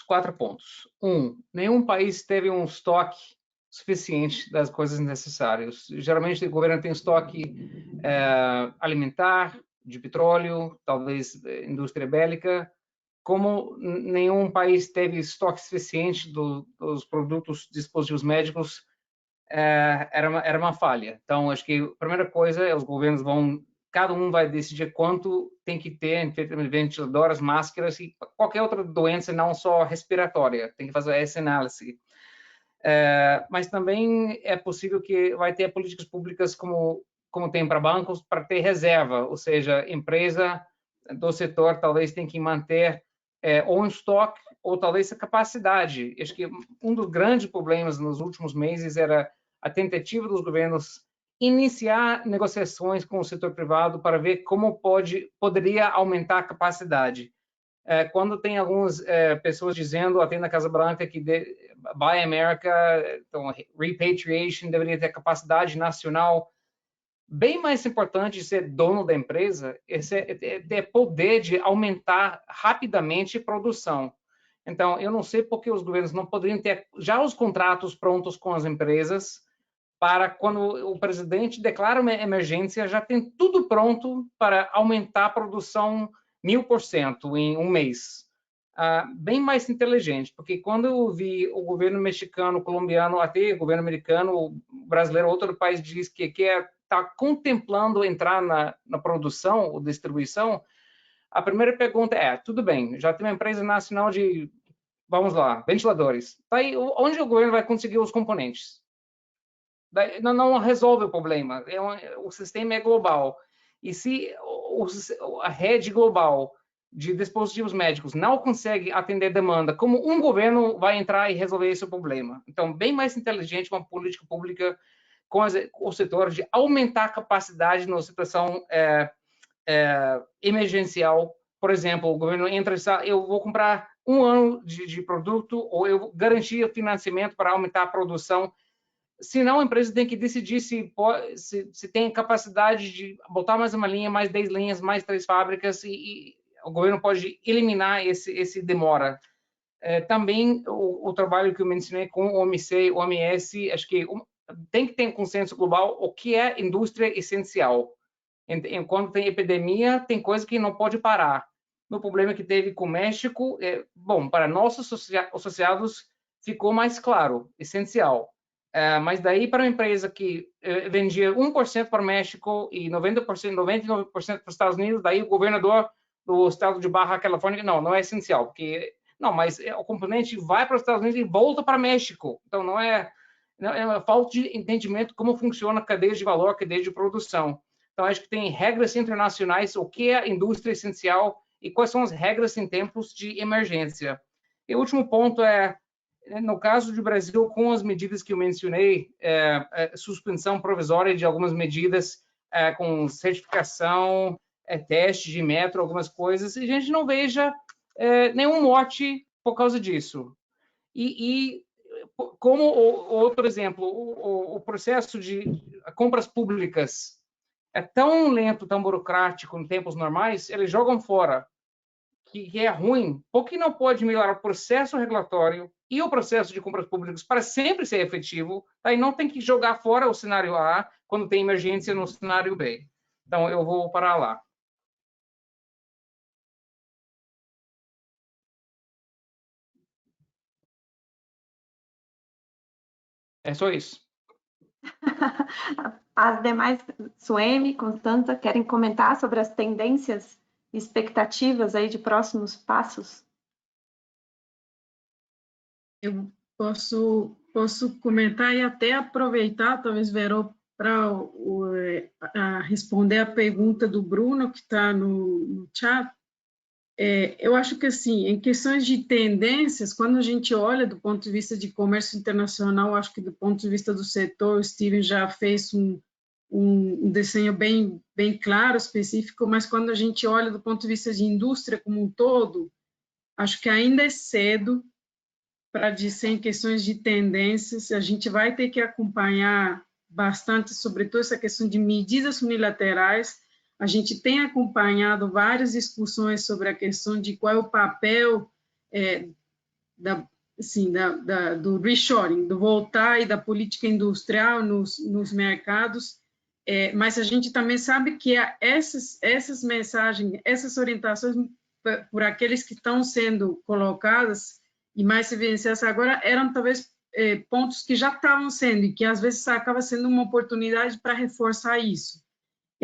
4 pontos. Nenhum país teve um estoque suficiente das coisas necessárias. Geralmente, o governo tem estoque alimentar, de petróleo, talvez indústria bélica. Como nenhum país teve estoque suficiente dos produtos, dispositivos médicos, era uma falha. Então, acho que a primeira coisa é os governos cada um vai decidir quanto tem que ter em ventiladores, máscaras e qualquer outra doença, não só respiratória. Tem que fazer essa análise. Mas também é possível que vai ter políticas públicas como tem para bancos, para ter reserva, ou seja, empresa do setor talvez tem que manter ou um estoque ou talvez a capacidade. Acho que um dos grandes problemas nos últimos meses era a tentativa dos governos iniciar negociações com o setor privado para ver como poderia aumentar a capacidade. Quando tem algumas pessoas dizendo, até na Casa Branca, que Buy America, então, repatriation deveria ter capacidade nacional. Bem mais importante de ser dono da empresa é ter poder de aumentar rapidamente a produção. Então, eu não sei por que os governos não poderiam ter já os contratos prontos com as empresas para quando o presidente declara uma emergência, já tem tudo pronto para aumentar a produção 1000% em um mês. Bem mais inteligente, porque quando eu vi o governo mexicano, colombiano, até o governo americano, brasileiro, outro país diz que está contemplando entrar na produção ou distribuição, a primeira pergunta tudo bem, já tem uma empresa nacional de, vamos lá, ventiladores. Tá aí, onde o governo vai conseguir os componentes? Não resolve o problema. O sistema é global. E se a rede global de dispositivos médicos não consegue atender a demanda, como um governo vai entrar e resolver esse problema? Então, bem mais inteligente uma política pública com o setor de aumentar a capacidade numa situação emergencial. Por exemplo, o governo entra e diz, eu vou comprar 1 ano de produto ou eu vou garantir financiamento para aumentar a produção. Senão, a empresa tem que decidir se tem capacidade de botar mais uma linha, mais 10 linhas, mais 3 fábricas, e o governo pode eliminar esse demora. Também, o trabalho que eu mencionei com o OMC, o OMS, acho que tem que ter um consenso global o que é indústria essencial. Quando tem epidemia, tem coisa que não pode parar. No problema que teve com o México, para nossos associados ficou mais claro, essencial. Mas daí para uma empresa que vendia 1% para o México e 99% para os Estados Unidos, daí o governador do estado de Baja Califórnia, não é essencial, porque mas o componente vai para os Estados Unidos e volta para o México. Então não é uma falta de entendimento como funciona a cadeia de valor, a cadeia de produção. Então acho que tem regras internacionais, o que é indústria essencial e quais são as regras em tempos de emergência. E o último ponto no caso do Brasil, com as medidas que eu mencionei, suspensão provisória de algumas medidas com certificação, teste de metro, algumas coisas, e a gente não veja nenhum morte por causa disso. E como outro exemplo, o processo de compras públicas é tão lento, tão burocrático em tempos normais, eles jogam fora, que é ruim, porque não pode melhorar o processo regulatório e o processo de compras públicas para sempre ser efetivo, aí não tem que jogar fora o cenário A quando tem emergência no cenário B. Então, eu vou parar lá. É só isso. As demais, Suemi, Constanza, querem comentar sobre as tendências e expectativas aí de próximos passos? Eu posso comentar e até aproveitar, talvez, Verô, para responder a pergunta do Bruno, que está no chat. Eu acho que, assim, em questões de tendências, quando a gente olha do ponto de vista de comércio internacional, acho que do ponto de vista do setor, o Steven já fez um desenho bem claro, específico, mas quando a gente olha do ponto de vista de indústria como um todo, acho que ainda é cedo para dizer em questões de tendências. A gente vai ter que acompanhar bastante, sobretudo essa questão de medidas unilaterais. A gente tem acompanhado várias discussões sobre a questão de qual é o papel do reshoring, do voltar e da política industrial nos mercados, mas a gente também sabe que essas mensagens, essas orientações por aqueles que estão sendo colocadas e mais evidenciadas agora, eram talvez pontos que já estavam sendo e que às vezes acaba sendo uma oportunidade para reforçar isso.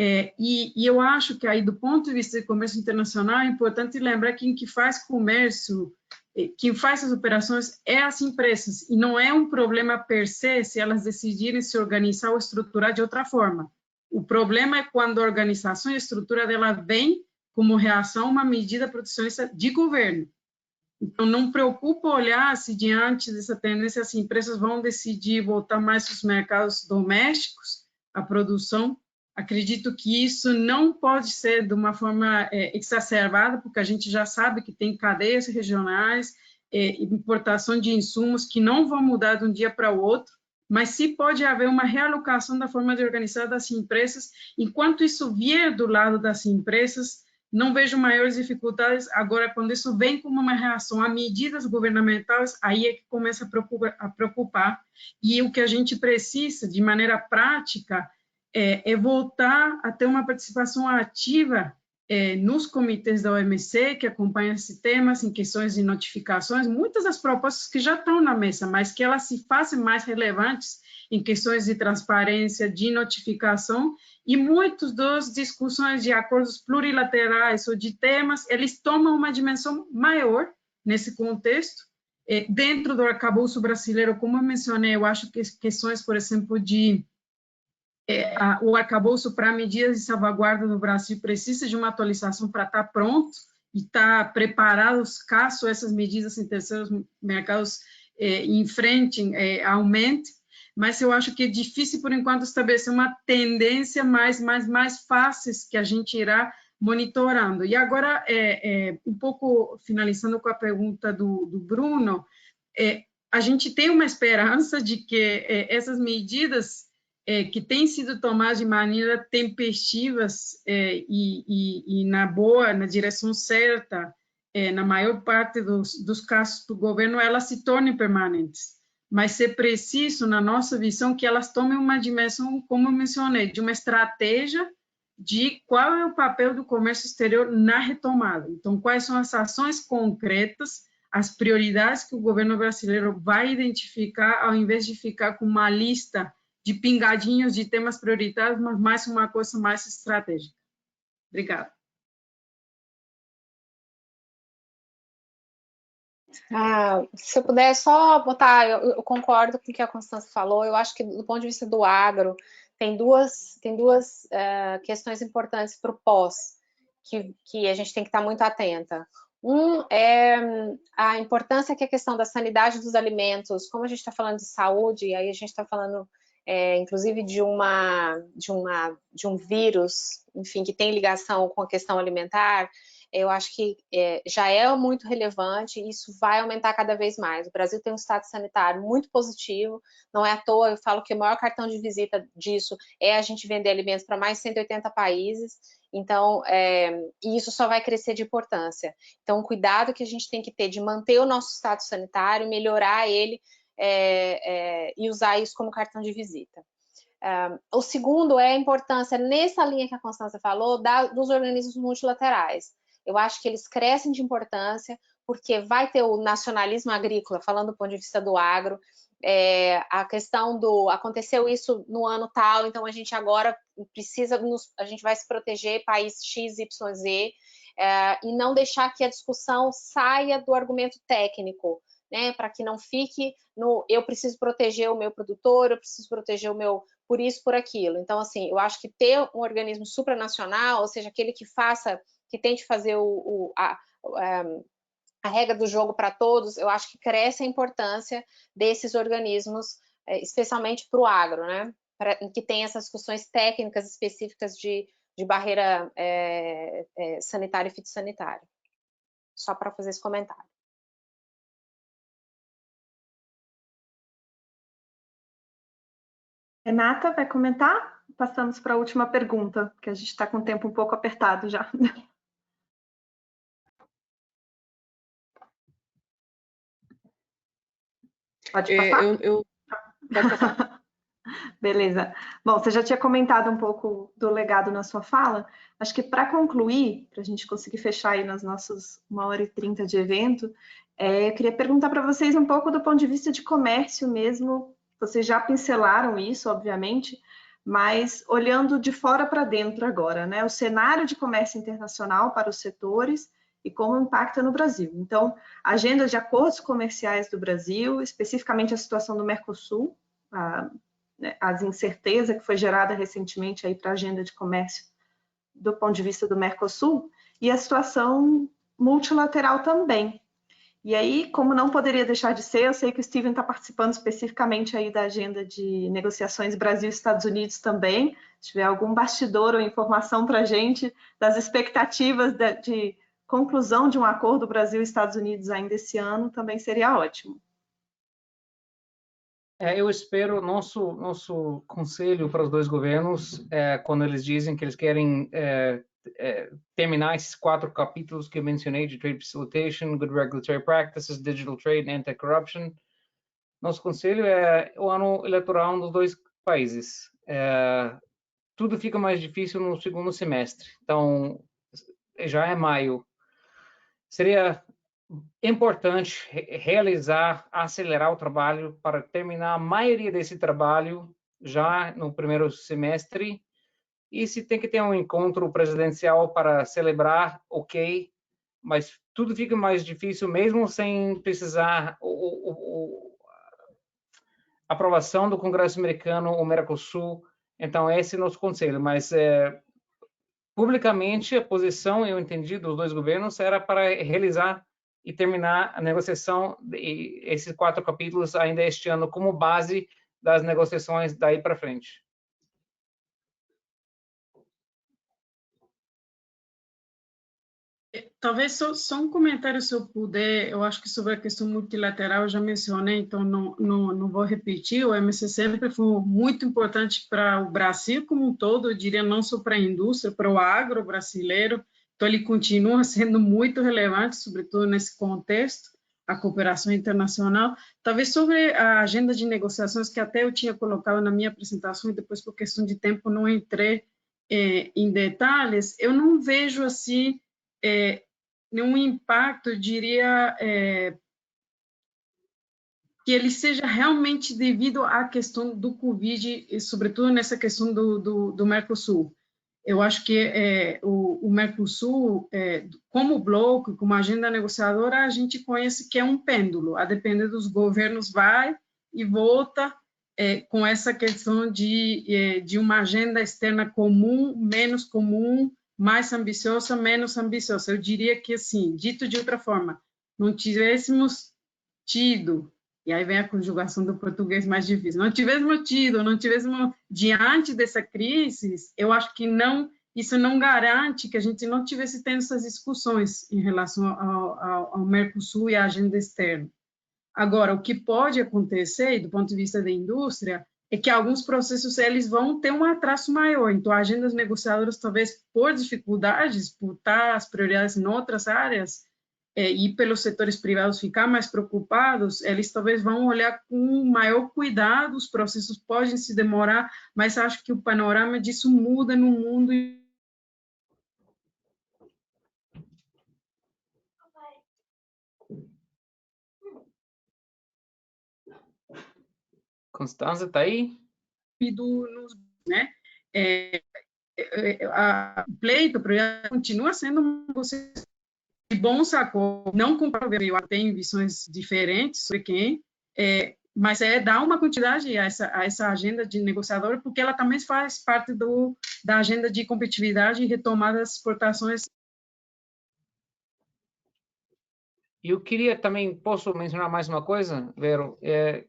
E eu acho que aí, do ponto de vista de comércio internacional, é importante lembrar que quem faz comércio, quem faz as operações é as empresas, e não é um problema per se elas decidirem se organizar ou estruturar de outra forma. O problema é quando a organização e a estrutura dela vem como reação a uma medida protecionista de governo. Então, não preocupa olhar se diante dessa tendência as empresas vão decidir voltar mais para os mercados domésticos, a produção. Acredito que isso não pode ser de uma forma exacerbada, porque a gente já sabe que tem cadeias regionais, importação de insumos que não vão mudar de um dia para o outro, mas sim pode haver uma realocação da forma de organizar das empresas. Enquanto isso vier do lado das empresas, não vejo maiores dificuldades. Agora, quando isso vem como uma reação a medidas governamentais, aí é que começa a preocupar. E o que a gente precisa, de maneira prática, é voltar a ter uma participação ativa nos comitês da OMC, que acompanham esses temas, em questões de notificações, muitas das propostas que já estão na mesa, mas que elas se façam mais relevantes em questões de transparência, de notificação, e muitas das discussões de acordos plurilaterais ou de temas, eles tomam uma dimensão maior nesse contexto. Dentro do arcabouço brasileiro, como eu mencionei, eu acho que questões, por exemplo, de o arcabouço para medidas de salvaguarda no Brasil precisa de uma atualização para estar pronto e estar preparado caso essas medidas em terceiros mercados enfrentem, aumentem, mas eu acho que é difícil, por enquanto, estabelecer uma tendência mais fáceis que a gente irá monitorando. E agora, um pouco finalizando com a pergunta do Bruno, a gente tem uma esperança de que essas medidas que têm sido tomadas de maneira tempestivas e na boa, na direção certa, na maior parte dos casos do governo, elas se tornem permanentes. Mas é preciso, na nossa visão, que elas tomem uma dimensão, como eu mencionei, de uma estratégia de qual é o papel do comércio exterior na retomada. Então, quais são as ações concretas, as prioridades que o governo brasileiro vai identificar, ao invés de ficar com uma lista de pingadinhos de temas prioritários, mas mais uma coisa mais estratégica. Obrigada. Se eu puder só botar, eu concordo com o que a Constância falou, eu acho que do ponto de vista do agro, tem duas questões importantes para o pós, que a gente tem que estar muito atenta. Um é a importância que a questão da sanidade dos alimentos, como a gente está falando de saúde, aí a gente está falando inclusive de um vírus, enfim, que tem ligação com a questão alimentar, eu acho que já é muito relevante e isso vai aumentar cada vez mais. O Brasil tem um status sanitário muito positivo, não é à toa, eu falo que o maior cartão de visita disso é a gente vender alimentos para mais de 180 países, então, e isso só vai crescer de importância. Então, o cuidado que a gente tem que ter de manter o nosso status sanitário, melhorar ele, e usar isso como cartão de visita. O segundo é a importância, nessa linha que a Constância falou, dos organismos multilaterais. Eu acho que eles crescem de importância, porque vai ter o nacionalismo agrícola, falando do ponto de vista do agro, a questão aconteceu isso no ano tal, então a gente agora a gente vai se proteger, país X, Y, Z, e não deixar que a discussão saia do argumento técnico, né, para que não fique eu preciso proteger o meu produtor, eu preciso proteger o meu por isso, por aquilo. Então, assim, eu acho que ter um organismo supranacional, ou seja, aquele que tente fazer a regra do jogo para todos, eu acho que cresce a importância desses organismos, especialmente para o agro, né, que tem essas discussões técnicas específicas de barreira sanitária e fitossanitária. Só para fazer esse comentário. Renata, vai comentar? passamos para a última pergunta, porque a gente está com o tempo um pouco apertado já. Pode passar? Pode passar. Beleza. Bom, você já tinha comentado um pouco do legado na sua fala. Acho que para concluir, para a gente conseguir fechar aí nas nossas 1h30 de evento, eu queria perguntar para vocês um pouco do ponto de vista de comércio mesmo. Vocês já pincelaram isso, obviamente, mas olhando de fora para dentro agora, né? O cenário de comércio internacional para os setores e como impacta no Brasil. Então, a agenda de acordos comerciais do Brasil, especificamente a situação do Mercosul, as incertezas que foi gerada recentemente aí para a agenda de comércio do ponto de vista do Mercosul, e a situação multilateral também. E aí, como não poderia deixar de ser, eu sei que o Steven está participando especificamente aí da agenda de negociações Brasil-Estados Unidos também. Se tiver algum bastidor ou informação para a gente das expectativas de conclusão de um acordo Brasil-Estados Unidos ainda esse ano, também seria ótimo. Eu espero nosso conselho para os dois governos, quando eles dizem que eles querem terminar esses 4 capítulos que eu mencionei de Trade Facilitation, Good Regulatory Practices, Digital Trade, Anti-Corruption. Nosso conselho é o ano eleitoral dos dois países. Tudo fica mais difícil no segundo semestre. Então, já é maio. Seria importante acelerar o trabalho para terminar a maioria desse trabalho já no primeiro semestre. E se tem que ter um encontro presidencial para celebrar, ok, mas tudo fica mais difícil mesmo sem precisar a aprovação do Congresso americano ou Mercosul. Então, esse é o nosso conselho, mas publicamente a posição, eu entendi, dos dois governos era para realizar e terminar a negociação de esses 4 capítulos ainda este ano como base das negociações daí para frente. Talvez só um comentário, se eu puder. Eu acho que sobre a questão multilateral eu já mencionei, então não vou repetir. O MC sempre foi muito importante para o Brasil como um todo, eu diria, não só para a indústria, para o agro brasileiro. Então, ele continua sendo muito relevante, sobretudo nesse contexto, a cooperação internacional. Talvez sobre a agenda de negociações, que até eu tinha colocado na minha apresentação, e depois, por questão de tempo, não entrei em detalhes, eu não vejo, assim, nenhum impacto, eu diria, que ele seja realmente devido à questão do Covid, e sobretudo nessa questão do Mercosul. Eu acho que o Mercosul, como bloco, como agenda negociadora, a gente conhece que é um pêndulo, a depender dos governos, vai e volta com essa questão de uma agenda externa comum, menos comum, mais ambiciosa, menos ambiciosa. Eu diria que, assim, dito de outra forma, não tivéssemos tido, e aí vem a conjugação do português mais difícil, não tivéssemos diante dessa crise, eu acho que isso não garante que a gente não tivesse tendo essas discussões em relação ao Mercosul e à agenda externa. Agora, o que pode acontecer, do ponto de vista da indústria, é que alguns processos eles vão ter um atraso maior. Então, agendas negociadoras, talvez por dificuldades, por estar as prioridades em outras áreas, e pelos setores privados ficar mais preocupados, eles talvez vão olhar com maior cuidado, os processos podem se demorar, mas acho que o panorama disso muda no mundo. Constanza, está aí? Né? O pleito continua sendo um negócio de bons acordos, não comprovei, tem visões diferentes sobre quem, mas dar uma quantidade a essa agenda de negociador, porque ela também faz parte da agenda de competitividade e retomada das exportações. Eu queria também, posso mencionar mais uma coisa, Vero?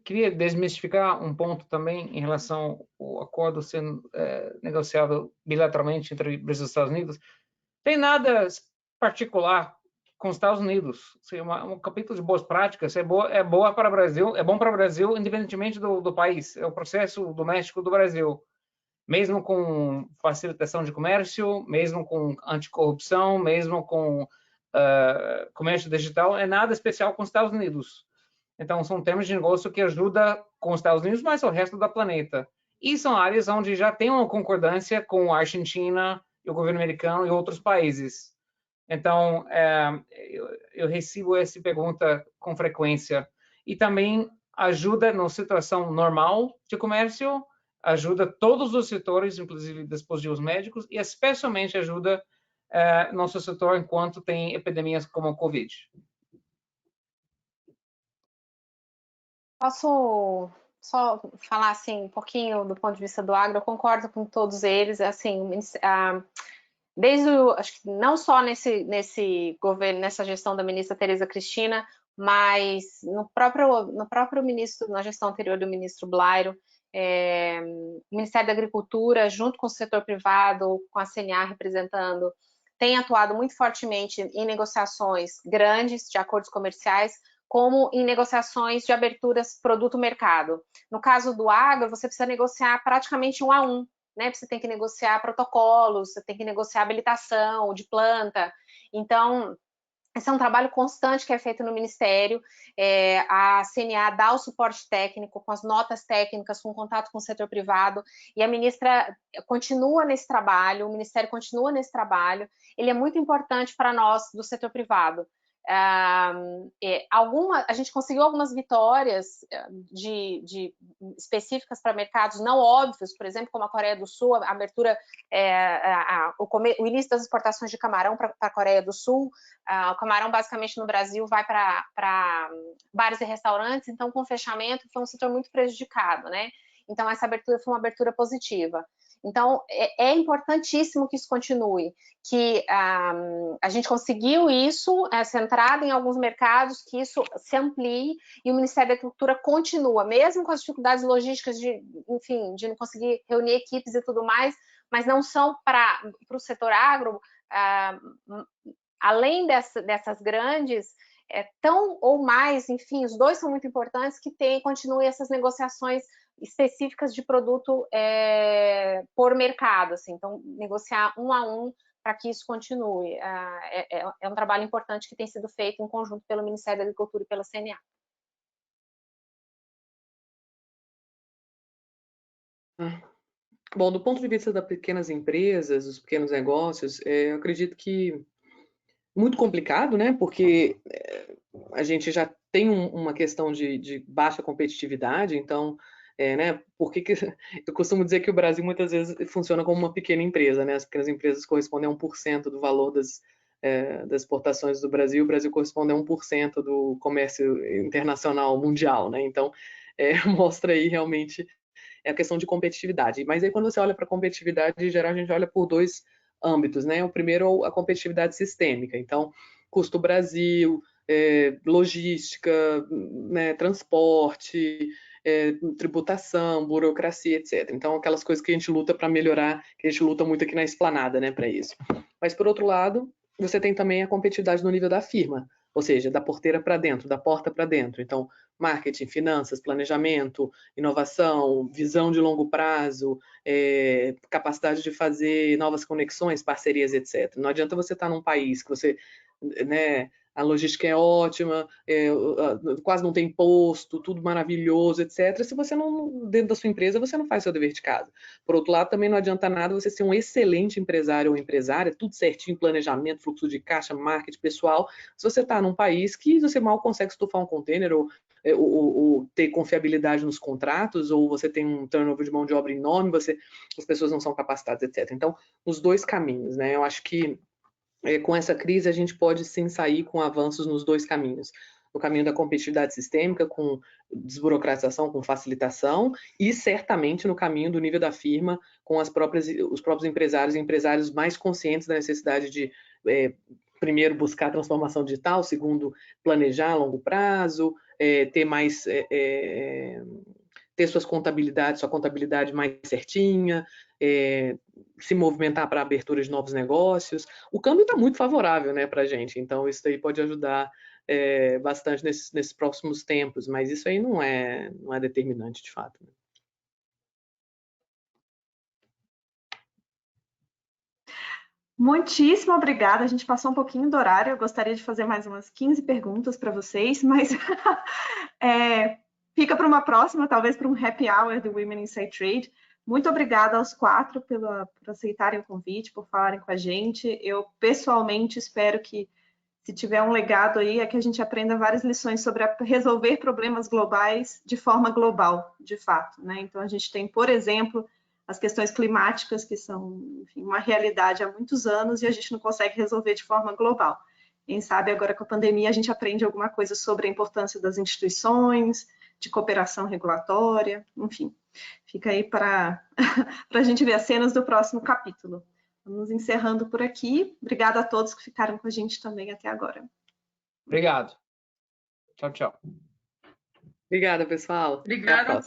Queria desmistificar um ponto também em relação ao acordo sendo negociado bilateralmente entre Brasil e Estados Unidos. Tem nada particular com os Estados Unidos. Um capítulo de boas práticas é boa para o Brasil, é bom para o Brasil, independentemente do país. É o processo doméstico do Brasil. mesmo com facilitação de comércio, mesmo com anticorrupção, mesmo com comércio digital, é nada especial com os Estados Unidos. Então, são termos de negócio que ajudam com os Estados Unidos, mas o resto do planeta. E são áreas onde já tem uma concordância com a Argentina, o governo americano e outros países. Então, eu recebo essa pergunta com frequência. E também ajuda na situação normal de comércio, ajuda todos os setores, inclusive dispositivos médicos, e especialmente ajuda nosso setor enquanto tem epidemias como a Covid. Posso só falar assim um pouquinho do ponto de vista do agro? Eu concordo com todos eles. Assim, desde acho que não só nesse governo, nessa gestão da ministra Tereza Cristina, mas no próprio ministro, na gestão anterior do ministro Blairo, o Ministério da Agricultura, junto com o setor privado, com a CNA representando, tem atuado muito fortemente em negociações grandes de acordos comerciais, como em negociações de aberturas produto-mercado. No caso do agro, você precisa negociar praticamente 1 a 1, né? Você tem que negociar protocolos, você tem que negociar habilitação de planta. Então, esse é um trabalho constante que é feito no Ministério. A CNA dá o suporte técnico, com as notas técnicas, com contato com o setor privado, e a ministra continua nesse trabalho, o Ministério continua nesse trabalho. Ele é muito importante para nós do setor privado. A gente conseguiu algumas vitórias específicas para mercados não óbvios, por exemplo, como a Coreia do Sul, a abertura, o início das exportações de camarão para a Coreia do Sul. O camarão, basicamente, no Brasil, vai para bares e restaurantes, então, com o fechamento, foi um setor muito prejudicado, né? Então, essa abertura foi uma abertura positiva. Então, é importantíssimo que isso continue, que a gente conseguiu isso, essa entrada em alguns mercados, que isso se amplie, e o Ministério da Agricultura continua, mesmo com as dificuldades logísticas de não conseguir reunir equipes e tudo mais, mas não são para o setor agro, além dessas grandes, tão ou mais, enfim, os dois são muito importantes, que continue essas negociações específicas de produto por mercado, assim, então negociar 1 a 1 para que isso continue. É um trabalho importante que tem sido feito em conjunto pelo Ministério da Agricultura e pela CNA. Bom, do ponto de vista das pequenas empresas, dos pequenos negócios, eu acredito que muito complicado, né? Porque a gente já tem uma questão de baixa competitividade, então, né? Eu costumo dizer que o Brasil muitas vezes funciona como uma pequena empresa, né? As pequenas empresas correspondem a 1% do valor das exportações do Brasil, o Brasil corresponde a 1% do comércio internacional mundial, né? Então, mostra aí realmente a questão de competitividade. Mas aí, quando você olha para a competitividade, em geral, a gente olha por 2 âmbitos, né? O primeiro, a competitividade sistêmica. Então, custo Brasil, logística, né, transporte, tributação, burocracia, etc. Então, aquelas coisas que a gente luta para melhorar, que a gente luta muito aqui na Esplanada, né, para isso. Mas, por outro lado, você tem também a competitividade no nível da firma, ou seja, da porteira para dentro, da porta para dentro. Então, marketing, finanças, planejamento, inovação, visão de longo prazo, capacidade de fazer novas conexões, parcerias, etc. Não adianta você estar num país que você, né, a logística é ótima, quase não tem imposto, tudo maravilhoso, etc. Se você não, dentro da sua empresa, você não faz seu dever de casa. Por outro lado, também não adianta nada você ser um excelente empresário ou empresária, tudo certinho, planejamento, fluxo de caixa, marketing pessoal, se você está num país que você mal consegue estufar um container ou ter confiabilidade nos contratos, ou você tem um turnover de mão de obra enorme, as pessoas não são capacitadas, etc. Então, os 2 caminhos, né? Eu acho que com essa crise a gente pode sim sair com avanços nos 2 caminhos. No caminho da competitividade sistêmica, com desburocratização, com facilitação, e certamente no caminho do nível da firma, com os próprios empresários e empresários mais conscientes da necessidade de, primeiro, buscar a transformação digital, segundo, planejar a longo prazo, ter sua contabilidade mais certinha, se movimentar para a abertura de novos negócios. O câmbio está muito favorável, né, para a gente, então isso aí pode ajudar bastante nesses próximos tempos, mas isso aí não é determinante, de fato. Muitíssimo obrigada. A gente passou um pouquinho do horário. Eu gostaria de fazer mais umas 15 perguntas para vocês, mas fica para uma próxima, talvez para um happy hour do Women Inside Trade. Muito obrigada aos 4 por aceitarem o convite, por falarem com a gente. Eu, pessoalmente, espero que, se tiver um legado aí, é que a gente aprenda várias lições sobre resolver problemas globais de forma global, de fato, né? Então, a gente tem, por exemplo, as questões climáticas, que são, enfim, uma realidade há muitos anos e a gente não consegue resolver de forma global. Quem sabe agora com a pandemia a gente aprende alguma coisa sobre a importância das instituições, de cooperação regulatória, enfim. Fica aí para a gente ver as cenas do próximo capítulo. Vamos encerrando por aqui. Obrigada a todos que ficaram com a gente também até agora. Obrigado. Tchau, tchau. Obrigada, pessoal. Obrigada a